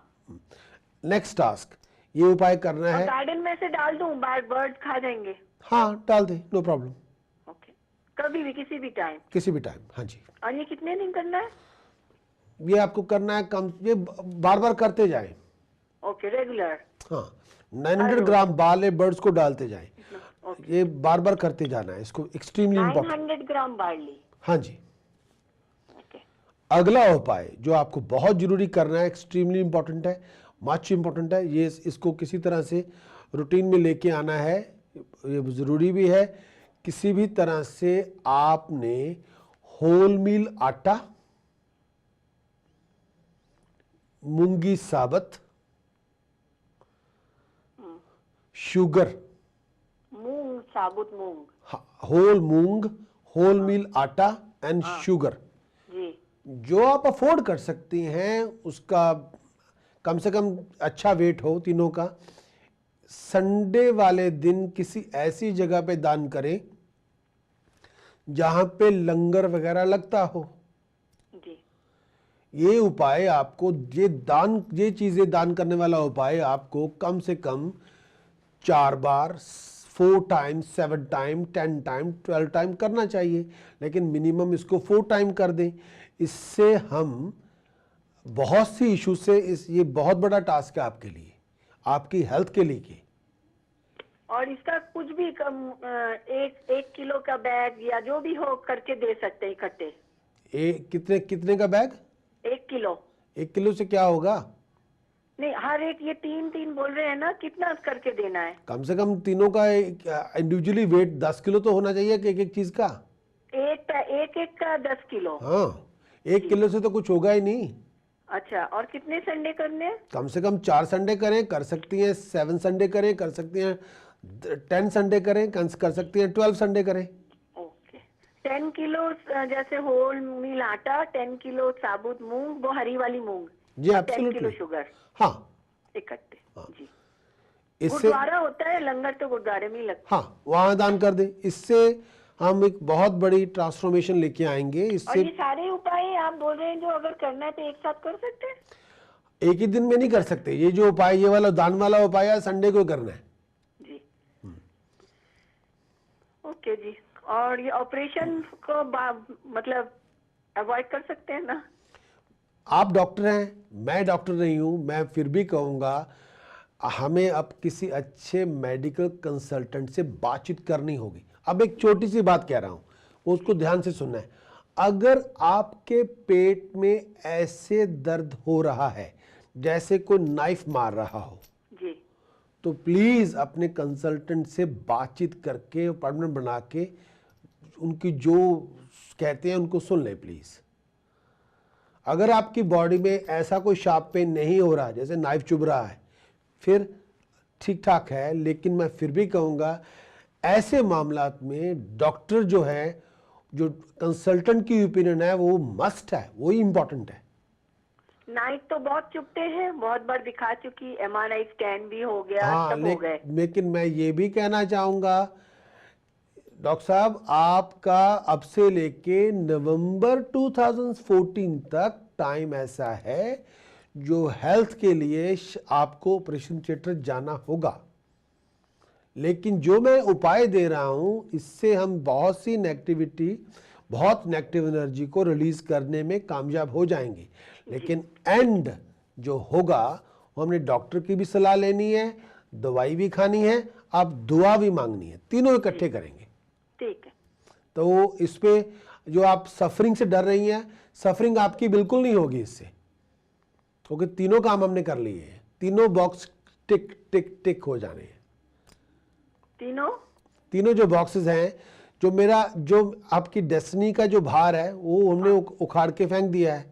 नेक्स्ट टास्क, ये उपाय करना और है। गार्डन में से डाल दूं, बर्ड खा जाएंगे? हाँ, डाल दे, नो प्रॉब्लम, ओके, कभी भी किसी भी टाइम। किसी भी टाइम। हाँ जी, और ये कितने दिन करना है? ये आपको करना है कम, ये बार बार करते जाएं। Okay, regular. हाँ, 900 ग्राम बारले बर्ड्स को डालते जाएं। ओके, ये बार बार करते जाना है, इसको एक्सट्रीमली इंपॉर्टेंट। 900 ग्राम बार्ली। हाँ जी। ओके, अगला उपाय जो आपको बहुत जरूरी करना है, एक्सट्रीमली इंपॉर्टेंट है, मच इंपॉर्टेंट है, ये इसको किसी तरह से रूटीन में लेके आना है, ये ज़रूरी भी है। किसी भी तरह से आपने होल मील आटा, मूंगी साबत, शुगर, मूंग, साबुत मूंग। होल मूंग, होल मील आटा एंड शुगर, जी, जो आप अफोर्ड कर सकती हैं उसका कम से कम अच्छा वेट हो तीनों का। संडे वाले दिन किसी ऐसी जगह पे दान करें जहां पे लंगर वगैरह लगता हो। जी, ये उपाय आपको, ये चीज़ें दान करने वाला उपाय आपको कम से कम 4 बार, 4 टाइम, 7 टाइम, 10 टाइम, 12 टाइम करना चाहिए, लेकिन मिनिमम इसको 4 टाइम कर दें। इससे हम बहुत सी इशू से ये बहुत बड़ा टास्क है आपके लिए, आपकी हेल्थ के लिए। और इसका कुछ भी कम, एक किलो का बैग या जो भी हो करके दे सकते हैं इकट्ठे। कितने का बैग? 1 किलो। 1 किलो से क्या होगा? नहीं, हर एक, ये 3-3 बोल रहे हैं ना, कितना करके देना है? कम से कम तीनों का इंडिविजुअली वेट 10 किलो तो होना चाहिए कि एक चीज का। एक का 10 किलो। हाँ, 1 किलो से तो कुछ होगा ही नहीं। अच्छा, और कितने संडे करने हैं? कम से कम 4 संडे करें, कर सकती हैं 7 संडे करें, कर सकती हैं 10 संडे करें, कर सकती हैं 12 संडे करें। ओके, 10 किलो जैसे होल मील आटा, 10 किलो साबुत मूंग, वो हरी वाली मूंग, जी, 10 एब्सोल्युटली। किलो शुगर हाँ, इकट्ठे। जी, इससे गुरुद्वारा होता है, लंगर तो गुरुद्वारे में ही लगता है। हाँ, वहाँ दान कर दें। इससे हम एक बहुत बड़ी ट्रांसफॉर्मेशन लेके आएंगे। और इससे ये सारे उपाय आप बोल रहे हैं जो अगर करना है तो एक साथ कर सकते हैं? एक ही दिन में नहीं कर सकते। ये जो उपाय, ये वाला दान वाला उपाय है, संडे को करना है। जी, ओके जी। और ये ऑपरेशन को मतलब अवॉइड कर सकते हैं ना? आप डॉक्टर हैं, मैं डॉक्टर नहीं हूं, मैं फिर भी कहूंगा हमें अब किसी अच्छे मेडिकल कंसल्टेंट से बातचीत करनी होगी। अब एक छोटी सी बात कह रहा हूं, उसको ध्यान से सुनना है। अगर आपके पेट में ऐसे दर्द हो रहा है जैसे कोई नाइफ मार रहा हो, जी, तो प्लीज अपने कंसल्टेंट से बातचीत करके अपॉइंटमेंट बना के उनकी जो कहते हैं उनको सुन ले प्लीज़। अगर आपकी बॉडी में ऐसा कोई शार्प पेन नहीं हो रहा, जैसे नाइफ चुभ रहा है, फिर ठीक ठाक है, लेकिन मैं फिर भी कहूँगा ऐसे मामलात में डॉक्टर जो है, जो कंसल्टेंट की ओपिनियन है वो मस्ट है, वही इंपॉर्टेंट है। नाइट तो बहुत चुभते हैं, बहुत बार दिखा चुकी, MRI स्कैन भी हो गया, हाँ, सब हो गए। लेकिन मैं ये भी कहना चाहूँगा डॉक्टर साहब, आपका अब से लेके नवंबर 2014 तक टाइम ऐसा है जो हेल्थ के लिए आपको ऑपरेशन थिएटर जाना होगा। लेकिन जो मैं उपाय दे रहा हूं, इससे हम बहुत सी नेगेटिविटी, बहुत नेगेटिव एनर्जी को रिलीज करने में कामयाब हो जाएंगे। लेकिन एंड जो होगा वो हमने डॉक्टर की भी सलाह लेनी है, दवाई भी खानी है, आप दुआ भी मांगनी है, तीनों इकट्ठे करेंगे। ठीक है। तो इस पे जो आप सफरिंग से डर रही हैं, सफरिंग आपकी बिल्कुल नहीं होगी इससे, क्योंकि तीनों काम हमने कर लिए हैं, तीनों बॉक्स टिक टिक टिक हो जाने हैं। तीनों जो बॉक्सेस हैं, जो आपकी डेस्टिनी का जो भार है वो हमने उखाड़ के फेंक दिया है,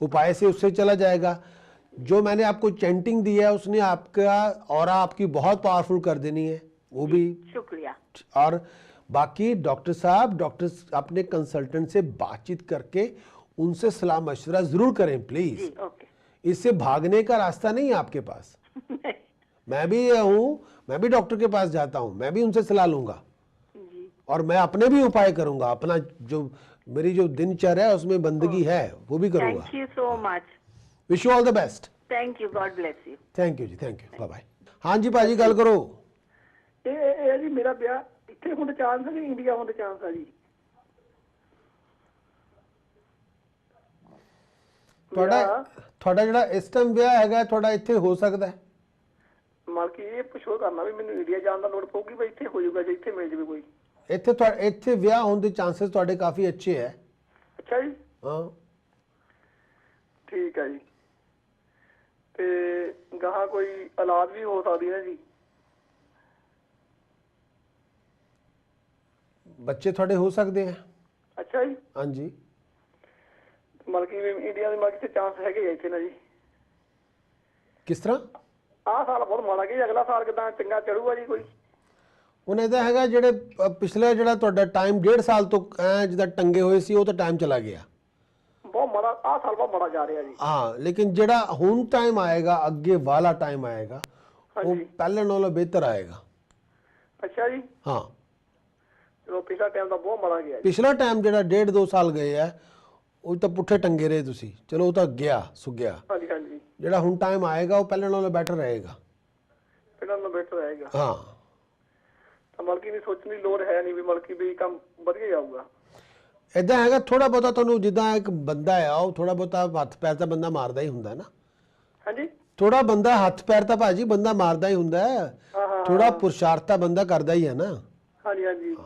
उपाय से उससे चला जाएगा। जो मैंने आपको चैंटिंग दिया है उसने आपका ऑरा आपकी बहुत पावरफुल कर देनी है, वो भी शुक्रिया। और बाकी डॉक्टर साहब, डॉक्टर अपने कंसल्टेंट से बातचीत करके उनसे सलाह मशवरा जरूर करें प्लीज। ओके। इससे भागने का रास्ता नहीं है आपके पास। मैं भी हूँ, मैं भी डॉक्टर के पास जाता हूँ, मैं भी उनसे सलाह लूंगा और मैं अपने भी उपाय करूंगा, अपना जो मेरी जो दिनचर्या है उसमें बंदगी है वो भी करूंगा। Thank you so much. Wish you all the best. Thank you, God bless you. Thank you जी, थैंक यू, बाय बाय। हाँ जी भाजी, गल करो। ਇਹ ਜੀ ਮੇਰਾ ਵਿਆਹ ਇੱਥੇ ਹੋਣ ਦਾ ਚਾਂਸ ਹੈ ਕਿ ਇੰਡੀਆ ਹੋਣ ਦਾ ਚਾਂਸ ਹੈ ਜੀ? ਤੁਹਾਡਾ ਜਿਹੜਾ ਇਸ ਟਾਈਮ ਵਿਆਹ ਹੈਗਾ ਤੁਹਾਡਾ ਇੱਥੇ ਹੋ ਸਕਦਾ ਹੈ? ਮਤਲਬ ਕਿ ਇਹ ਪੁੱਛੋ ਕਰਨਾ ਵੀ ਮੈਨੂੰ ਇੰਡੀਆ ਜਾਣ ਦਾ ਲੋੜ ਪਊਗੀ ਵੀ ਇੱਥੇ ਹੋ ਜਾਊਗਾ ਜੇ ਇੱਥੇ ਮਿਲ ਜਾਵੇ ਕੋਈ? ਇੱਥੇ ਵਿਆਹ ਹੋਣ ਦੇ ਚਾਂਸਸ ਤੁਹਾਡੇ ਕਾਫੀ ਅੱਛੇ ਹੈ। ਅੱਛਾ ਜੀ। ਹਾਂ ਠੀਕ ਹੈ ਜੀ। ਤੇ ਗਾਹਾਂ ਕੋਈ ਔਲਾਦ ਵੀ ਹੋ ਸਕਦੀ ਹੈ ਜੀ? ਬੱਚੇ ਤੁਹਾਡੇ ਹੋ ਸਕਦੇ ਹੈ। ਅੱਛਾ ਜੀ। ਹਾਂਜੀ, ਮਤਲਬ ਕਿ ਇੰਡੀਆ ਦੇ ਮਤਲਬ ਕਿ ਚਾਂਸ ਹੈਗੇ ਆ ਇੱਥੇ ਨਾ ਜੀ? ਕਿਸ ਤਰ੍ਹਾਂ? ਆਹ ਸਾਲ ਬਹੁਤ ਮਾੜਾ ਗਿਆ, ਅਗਲਾ ਸਾਲ ਕਿਦਾਂ ਚੰਗਾ ਚੜੂਗਾ ਜੀ ਕੋਈ? ਹੁਣ ਇਹਦਾ ਹੈਗਾ ਜਿਹੜੇ ਪਿਛਲੇ ਜਿਹੜਾ ਤੁਹਾਡਾ ਟਾਈਮ 1.5 ਸਾਲ ਤੋਂ ਜਿੱਦਾਂ ਟੰਗੇ ਹੋਏ ਸੀ ਉਹ ਤਾਂ ਟਾਈਮ ਚਲਾ ਗਿਆ, ਬਹੁਤ ਮਾੜਾ, ਆਹ ਸਾਲ ਬਹੁਤ ਮਾੜਾ ਜਾ ਰਿਹਾ ਜੀ। ਹਾਂ, ਲੇਕਿਨ ਜਿਹੜਾ ਹੁਣ ਟਾਈਮ ਆਏਗਾ, ਅੱਗੇ ਵਾਲਾ ਟਾਈਮ ਆਏਗਾ ਉਹ ਪਹਿਲੇ ਨਾਲੋਂ ਬਿਹਤਰ ਆਏਗਾ। ਅੱਛਾ ਜੀ। ਹਾਂ, ਚਲੋ ਪਿਛਲਾ ਟਾਈਮ ਤਾਂ ਬਹੁਤ ਮਾੜਾ ਗਿਆ ਜੀ। ਪਿਛਲਾ ਟਾਈਮ ਜਿਹੜਾ 1.5-2 ਸਾਲ ਗਏ ਆ ਉਹ ਤਾਂ ਪੁੱਠੇ ਟੰਗੇ ਰਹੇ ਤੁਸੀਂ, ਚਲੋ ਉਹ ਤਾਂ ਗਿਆ ਸੁੱਗਿਆ। ਹਾਂਜੀ ਹਾਂਜੀ। ਜਿਹੜਾ ਹੁਣ ਟਾਈਮ ਆਏਗਾ ਉਹ ਪਹਿਲੇ ਨਾਲੋਂ ਬੈਟਰ ਰਹੇਗਾ। ਪਹਿਲਾਂ ਨਾਲੋਂ ਬੈਟਰ ਰਹੇਗਾ। ਹਾਂ, ਤਾਂ ਮਤਲਬ ਕਿ ਵੀ ਸੋਚਣ ਦੀ ਲੋੜ ਹੈ ਨਹੀਂ ਵੀ ਮਤਲਬ ਕਿ ਵੀ ਕੰਮ ਵਧੀਆ ਜਾਊਗਾ। ਇਦਾਂ ਹੈਗਾ ਥੋੜਾ ਬਹੁਤਾ ਤੁਹਾਨੂੰ, ਜਿੱਦਾਂ ਇੱਕ ਬੰਦਾ ਆ ਉਹ ਥੋੜਾ ਬਹੁਤਾ ਹੱਥ ਪੈਰ ਤਾਂ ਬੰਦਾ ਮਾਰਦਾ ਹੀ ਹੁੰਦਾ ਨਾ। ਹਾਂਜੀ। ਥੋੜਾ ਬੰਦਾ ਹੱਥ ਪੈਰ ਤਾਂ ਭਾਜੀ ਬੰਦਾ ਮਾਰਦਾ ਹੀ ਹੁੰਦਾ ਹੈ, ਥੋੜਾ ਪੁਰਸ਼ਾਰਥ ਤਾਂ ਬੰਦਾ ਕਰਦਾ ਹੀ ਹੈ ਨਾ। ਹਾਂਜੀ ਹਾਂਜੀ।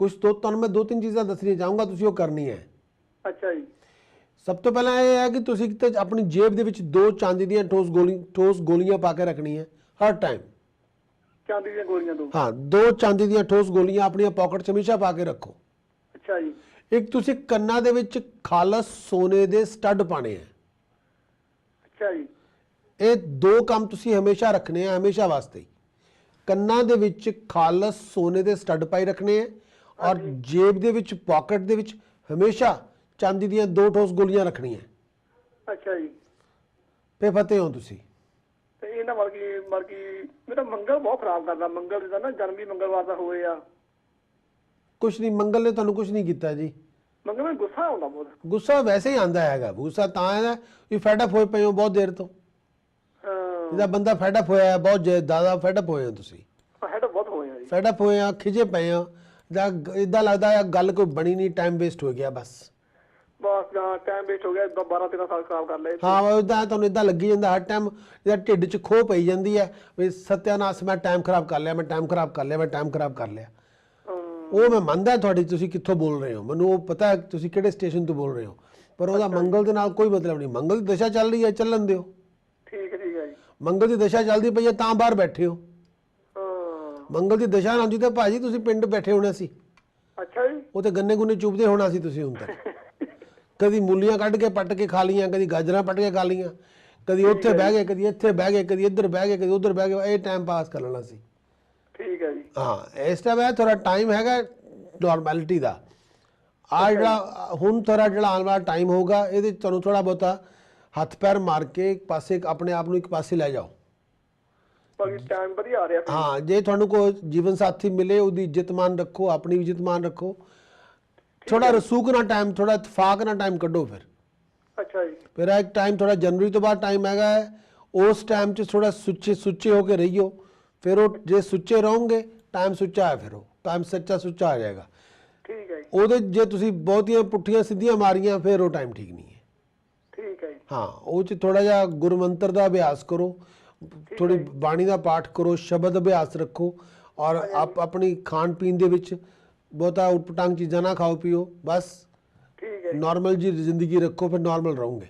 ਕੁਝ ਤੋਂ ਤੁਹਾਨੂੰ ਮੈਂ 2-3 ਚੀਜ਼ਾਂ ਦੱਸਣੀਆਂ ਚਾਹੂੰਗਾ, ਤੁਸੀਂ ਉਹ ਕਰਨੀ ਹੈ। ਅੱਛਾ ਜੀ। ਸਭ ਤੋਂ ਪਹਿਲਾਂ ਇਹ ਹੈ ਕਿ ਤੁਸੀਂ ਕਿਤੇ ਆਪਣੀ ਜੇਬ ਦੇ ਵਿੱਚ 2 ਚਾਂਦੀ ਦੀਆਂ ਠੋਸ ਗੋਲੀਆਂ ਪਾ ਕੇ ਰੱਖਣੀਆਂ ਹਰ ਟਾਈਮ। ਚਾਂਦੀ ਦੀਆਂ ਗੋਲੀਆਂ 2? ਹਾਂ, 2 ਚਾਂਦੀ ਦੀਆਂ ਠੋਸ ਗੋਲੀਆਂ ਆਪਣੀਆਂ ਪਾਕਟ 'ਚ ਹਮੇਸ਼ਾ ਪਾ ਕੇ ਰੱਖੋ। ਅੱਛਾ ਜੀ। ਇੱਕ ਤੁਸੀਂ ਕੰਨਾਂ ਦੇ ਵਿੱਚ ਖਾਲਸ ਸੋਨੇ ਦੇ ਸਟੱਡ ਪਾਣੇ ਆ। ਅੱਛਾ ਜੀ। ਇਹ 2 ਕੰਮ ਤੁਸੀਂ ਹਮੇਸ਼ਾ ਰੱਖਣੇ ਆ, ਹਮੇਸ਼ਾ ਵਾਸਤੇ। ਕੰਨਾਂ ਦੇ ਵਿੱਚ ਖਾਲਸ ਸੋਨੇ ਦੇ ਸਟੱਡ ਪਾਈ ਰੱਖਣੇ ਆ ਔਰ ਜੇਬ ਦੇ ਵਿੱਚ ਪਾਕਟ ਦੇ ਵਿੱਚ ਹਮੇਸ਼ਾ ਚਾਂਦੀ ਦੀਆਂ 2 ਠੋਸ ਗੋਲੀਆਂ ਰੱਖਣੀਆਂ। ਅੱਛਾ ਜੀ। ਫੇ ਫਤਿਹ ਹੋ ਤੁਸੀਂ। ਤੇ ਇਹ ਨਾ ਮਤਲਬ ਕਿ ਮੇਰਾ ਮੰਗਲ ਬਹੁਤ ਖਰਾਬ ਕਰਦਾ, ਮੰਗਲ ਦਾ ਨਾ ਜਨਮ ਵੀ ਮੰਗਲਵਾਰ ਦਾ ਹੋਏ ਆ। ਕੁਛ ਨਹੀਂ, ਮੰਗਲ ਨੇ ਤੁਹਾਨੂੰ ਕੁਛ ਨਹੀਂ ਕੀਤਾ ਜੀ। ਮੰਗਲ ਨੂੰ ਗੁੱਸਾ ਆਉਂਦਾ ਬਹੁਤ। ਗੁੱਸਾ ਵੈਸੇ ਹੀ ਆਂਦਾ ਹੈਗਾ, ਗੁੱਸਾ ਤਾਂ ਹੈ ਵੀ ਫੈਡਅਪ ਹੋਏ ਪਏ ਹੋ ਬਹੁਤ ਦੇਰ ਤੋਂ। ਹਾਂ, ਜਿਹਦਾ ਬੰਦਾ ਫੈਡਅਪ ਹੋਇਆ ਹੈ, ਬਹੁਤ ਜ਼ਿਆਦਾ ਫੈਡਅਪ ਹੋਏ ਹੋ ਤੁਸੀਂ। ਹੈਡ ਬਹੁਤ ਹੋਏ ਆ ਜੀ। ਫੈਡਅਪ ਹੋਏ ਆ, ਖਿਜੇ ਪਏ ਆ, ਜਾਂ ਇਦਾਂ ਲੱਗਦਾ ਹੈ ਗੱਲ ਕੋਈ ਬਣੀ ਨਹੀਂ, ਟਾਈਮ ਵੇਸਟ ਹੋ ਗਿਆ ਬਸ। ਬਸ ਟਾਈਮ ਵੇਸਟ ਹੋ ਗਿਆ, 12-13 ਸਾਲ ਖਰਾਬ ਕਰ ਲਏ। ਹਾਂ, ਉਦਾਂ ਤੁਹਾਨੂੰ ਇਦਾਂ ਲੱਗੀ ਜਾਂਦਾ ਹਰ ਟਾਈਮ, ਜਿਹਦਾ ਢਿੱਡ 'ਚ ਖੋਹ ਪਈ ਜਾਂਦੀ ਹੈ ਵੀ ਸਤਿਆਨਾਸ਼, ਮੈਂ ਟਾਈਮ ਖਰਾਬ ਕਰ ਲਿਆ, ਮੈਂ ਟਾਈਮ ਖਰਾਬ ਕਰ ਲਿਆ, ਮੈਂ ਟਾਈਮ ਖਰਾਬ ਕਰ ਲਿਆ। ਉਹ ਮੈਂ ਮੰਨਦਾ ਤੁਹਾਡੀ, ਤੁਸੀਂ ਕਿੱਥੋਂ ਬੋਲ ਰਹੇ ਹੋ, ਮੈਨੂੰ ਉਹ ਪਤਾ ਹੈ ਤੁਸੀਂ ਕਿਹੜੇ ਸਟੇਸ਼ਨ ਤੋਂ ਬੋਲ ਰਹੇ ਹੋ, ਪਰ ਉਹਦਾ ਮੰਗਲ ਦੇ ਨਾਲ ਕੋਈ ਮਤਲਬ ਨਹੀਂ। ਮੰਗਲ ਦੀ ਦਸ਼ਾ ਚੱਲ ਰਹੀ ਹੈ, ਚੱਲਣ ਦਿਓ। ਠੀਕ ਹੈ ਜੀ। ਮੰਗਲ ਦੀ ਦਸ਼ਾ ਚੱਲਦੀ ਪਈ ਹੈ ਤਾਂ ਬਾਹਰ ਬੈਠੇ ਹੋ। ਹਾਂ। ਮੰਗਲ ਦੀ ਦਸ਼ਾ ਨਾ ਹੁੰਦੀ ਤਾਂ ਭਾਜੀ ਤੁਸੀਂ ਪਿੰਡ ਬੈਠੇ ਹੋਣੇ ਸੀ। ਅੱਛਾ ਜੀ। ਉਹ ਤੇ ਗੰਨੇ ਗੁੰਨੇ ਚੁੱਪਦੇ ਹੋਣਾ ਸੀ ਤੁਸੀਂ ਹੁਣ ਤੱਕ। ਕਦੀ ਮੂਲੀਆਂ ਕੱਢ ਕੇ ਪੱਟ ਕੇ ਖਾ ਲੀਆਂ, ਕਦੀ ਗਾਜਰਾਂ ਪੱਟ ਕੇ ਖਾ ਲੀਆਂ, ਕਦੀ ਉੱਥੇ ਬਹਿ ਗਏ, ਕਦੀ ਇੱਥੇ ਬਹਿ ਗਏ, ਕਦੀ ਇੱਧਰ ਬਹਿ ਗਏ, ਕਦੀ ਉੱਧਰ ਬਹਿ ਗਏ, ਇਹ ਟਾਈਮ ਪਾਸ ਕਰ ਲੈਣਾ ਸੀ। ਠੀਕ ਹੈ ਜੀ। ਹਾਂ ਇਸ ਟਾਈਮ ਇਹ ਥੋੜਾ ਟਾਈਮ ਹੈਗਾ ਨਾਰਮੈਲਿਟੀ ਦਾ। ਆ ਜਿਹੜਾ ਹੁਣ ਥੋੜਾ ਜਿਹੜਾ ਆਉਣ ਵਾਲਾ ਟਾਈਮ ਹੋਊਗਾ ਇਹਦੇ 'ਚ ਤੁਹਾਨੂੰ ਥੋੜਾ ਬਹੁਤਾ ਹੱਥ ਪੈਰ ਮਾਰ ਕੇ ਇੱਕ ਪਾਸੇ ਆਪਣੇ ਆਪ ਨੂੰ ਇੱਕ ਪਾਸੇ ਲੈ ਜਾਓ। ਬਾਕੀ ਟਾਈਮ ਵਧੀਆ ਆ ਰਿਹਾ। ਹਾਂ ਜੇ ਤੁਹਾਨੂੰ ਕੋਈ ਜੀਵਨ ਸਾਥੀ ਮਿਲੇ ਉਹਦੀ ਇੱਜ਼ਤ ਮਾਨ ਰੱਖੋ, ਆਪਣੀ ਵੀ ਇੱਜ਼ਤ ਮਾਨ ਰੱਖੋ। ਥੋੜਾ ਰਸੂਖ ਨਾਲ ਟਾਈਮ, ਥੋੜਾ ਇਤਫਾਕ ਨਾਲ ਟਾਈਮ ਕੱਢੋ। ਅੱਛਾ ਜੀ। ਫਿਰ ਇੱਕ ਟਾਈਮ ਥੋੜਾ ਜਨਵਰੀ ਤੋਂ ਬਾਅਦ ਟਾਈਮ ਹੈਗਾ ਹੈ, ਉਸ ਟਾਈਮ 'ਚ ਥੋੜਾ ਸੁੱਚੇ ਹੋ ਕੇ ਰਹੀਓ। ਫਿਰ ਉਹ ਜੇ ਸੁੱਚੇ ਰਹੋਗੇ ਟਾਈਮ ਸੁੱਚਾ ਹੈ, ਫਿਰ ਉਹ ਟਾਈਮ ਸੱਚਾ ਸੁੱਚਾ ਆ ਜਾਏਗਾ। ਠੀਕ ਹੈ ਜੀ। ਉਹਦੇ ਜੇ ਤੁਸੀਂ ਬਹੁਤੀਆਂ ਪੁੱਠੀਆਂ ਸਿੱਧੀਆਂ ਮਾਰੀਆਂ ਫਿਰ ਉਹ ਟਾਈਮ ਠੀਕ ਨਹੀਂ ਹੈ। ਠੀਕ ਹੈ ਜੀ। ਹਾਂ ਉਹ 'ਚ ਥੋੜਾ ਜਿਹਾ ਗੁਰਮੰਤਰ ਦਾ ਅਭਿਆਸ ਕਰੋ, ਥੋੜੀ ਬਾਣੀ ਦਾ ਪਾਠ ਕਰੋ, ਸ਼ਬਦ ਅਭਿਆਸ ਰੱਖੋ ਔਰ ਆਪਣੀ ਖਾਣ ਪੀਣ ਦੇ ਵਿੱਚ ਬਹੁਤਾ ਉਟਪਟਾਂਗ ਚੀਜ਼ਾਂ ਨਾ ਖਾਓ ਪੀਓ। ਬਸ ਠੀਕ ਹੈ। ਨॉर्मल ਜੀ ਜ਼ਿੰਦਗੀ ਰੱਖੋ, ਫਿਰ ਨॉर्मल ਰਹੋਗੇ।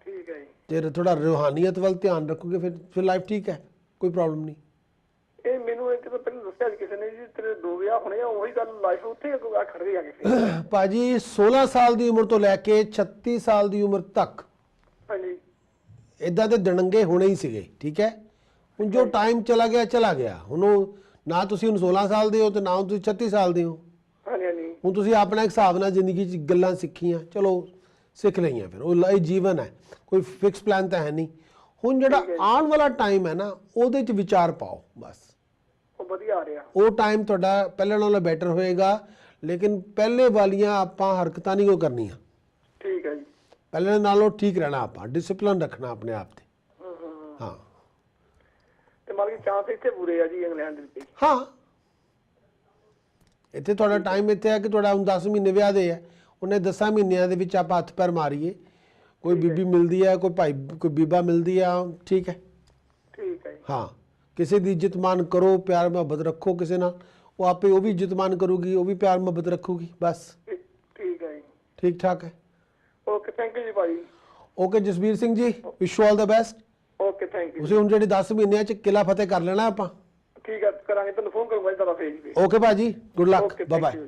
ਠੀਕ ਹੈ ਜੀ। ਤੇ ਥੋੜਾ ਰੂਹਾਨੀਅਤ ਵੱਲ ਧਿਆਨ ਰੱਖੋਗੇ ਫਿਰ ਲਾਈਫ ਠੀਕ ਹੈ, ਕੋਈ ਪ੍ਰੋਬਲਮ ਨਹੀਂ। ਇਹ ਮੈਨੂੰ ਇੱਕ ਤਾਂ ਪਹਿਲਾਂ ਦੱਸਿਆ ਸੀ ਕਿਸੇ ਨੇ ਜੀ, ਤੇਰੇ 2 ਵਿਆਹ ਹੋਣੇ ਆ, ਉਹੀ ਗੱਲ ਲਾਈਫ ਉੱਥੇ ਆ ਖੜਦੀ ਆ ਕੇ। ਭਾਜੀ 16 ਸਾਲ ਦੀ ਉਮਰ ਤੋਂ ਲੈ ਕੇ 36 ਸਾਲ ਦੀ ਉਮਰ ਤੱਕ ਹਾਂਜੀ। ਇਦਾਂ ਦੇ ਦਣੰਗੇ ਹੋਣੇ ਹੀ ਸੀਗੇ। ਠੀਕ ਹੈ, ਹੁਣ ਜੋ ਟਾਈਮ ਚਲਾ ਗਿਆ। ਹੁਣ ਉਹ ਨਾ ਤੁਸੀਂ ਹੁਣ 16 ਸਾਲ ਦੇ ਹੋ ਤੇ ਨਾ ਹੁਣ ਤੁਸੀਂ 36 ਸਾਲ ਦੇ ਹੋ। ਹਾਂਜੀ ਹਾਂਜੀ। ਹੁਣ ਤੁਸੀਂ ਆਪਣਾ ਇੱਕ ਹਿਸਾਬ ਨਾਲ ਜ਼ਿੰਦਗੀ 'ਚ ਗੱਲਾਂ ਸਿੱਖੀਆਂ, ਚਲੋ ਸਿੱਖ ਲਈਆਂ। ਫਿਰ ਉਹ ਇਹ ਜੀਵਨ ਹੈ, ਕੋਈ ਫਿਕਸ ਪਲਾਨ ਤਾਂ ਹੈ ਨਹੀਂ। ਹੁਣ ਜਿਹੜਾ ਆਉਣ ਵਾਲਾ ਟਾਈਮ ਹੈ ਨਾ ਉਹਦੇ 'ਚ ਵਿਚਾਰ ਪਾਓ ਬਸ। ਉਹ ਵਧੀਆ ਆ ਰਿਹਾ। ਉਹ ਟਾਈਮ ਤੁਹਾਡਾ ਪਹਿਲੇ ਨਾਲੋਂ ਬੈਟਰ ਹੋਏਗਾ, ਲੇਕਿਨ ਪਹਿਲੇ ਵਾਲੀਆਂ ਆਪਾਂ ਹਰਕਤਾਂ ਨਹੀਂ ਉਹ ਕਰਨੀਆਂ। ਠੀਕ ਹੈ ਜੀ। ਪਹਿਲੇ ਨਾਲੋਂ ਠੀਕ ਰਹਿਣਾ, ਆਪਾਂ ਡਿਸਪਲਿਨ ਰੱਖਣਾ ਆਪਣੇ ਆਪ ਤੇ। ਹਾਂ ਤੇ ਮਤਲਬ ਕਿ ਚਾਂਸ ਇੱਥੇ ਪੂਰੇ ਆ ਜੀ ਇੰਗਲੈਂਡ ਦੇ ਵਿੱਚ। ਹਾਂ ਇੱਥੇ ਤੁਹਾਡਾ ਟਾਈਮ ਇੱਥੇ ਹੈ ਕਿ ਤੁਹਾਡਾ ਹੁਣ 10 ਮਹੀਨੇ ਵਿਆਹ ਦੇ ਹੈ, ਉਹਨੇ 10 ਮਹੀਨਿਆਂ ਦੇ ਵਿੱਚ ਆਪਾਂ ਹੱਥ ਪੈਰ ਮਾਰੀਏ, ਕੋਈ ਬੀਬੀ ਮਿਲਦੀ ਹੈ, ਕੋਈ ਭਾਈ ਕੋਈ ਬੀਬਾ ਮਿਲਦੀ ਆ, ਠੀਕ ਹੈ। ਠੀਕ ਹੈ ਜੀ। ਹਾਂ ਕਿਸੇ ਦੀ ਇੱਜ਼ਤ ਮਾਨ ਕਰੋ, ਪਿਆਰ ਮੁਹੱਬਤ ਰੱਖੋ ਕਿਸੇ ਨਾਲ, ਉਹ ਆਪੇ ਉਹ ਵੀ ਇੱਜ਼ਤ ਮਾਨ ਕਰੂਗੀ, ਉਹ ਵੀ ਪਿਆਰ ਮੁਹੱਬਤ ਰੱਖੂਗੀ। ਬਸ ਠੀਕ ਹੈ ਜੀ। ਠੀਕ ਠਾਕ ਹੈ। ਓਕੇ ਥੈਂਕ ਯੂ ਜੀ ਭਾਜੀ। Okay Jasbir Singh ji, wish you all the best. Okay thank you. ਤੁਸੀਂ ਹੁਣ ਜਿਹੜੇ 10 ਮਹੀਨਿਆਂ 'ਚ ਕਿਲਾ ਫਤਿਹ ਕਰ ਲੈਣਾ ਆਪਾਂ। ਠੀਕ ਹੈ, ਕਰਾਂਗੇ, ਤੁਹਾਨੂੰ ਫੋਨ ਕਰੂੰਗਾ ਜੀ ਤੁਹਾਡਾ ਫੇਸ ਤੇ। ਓਕੇ ਭਾਜੀ, good luck, Okay, bye thank bye. you.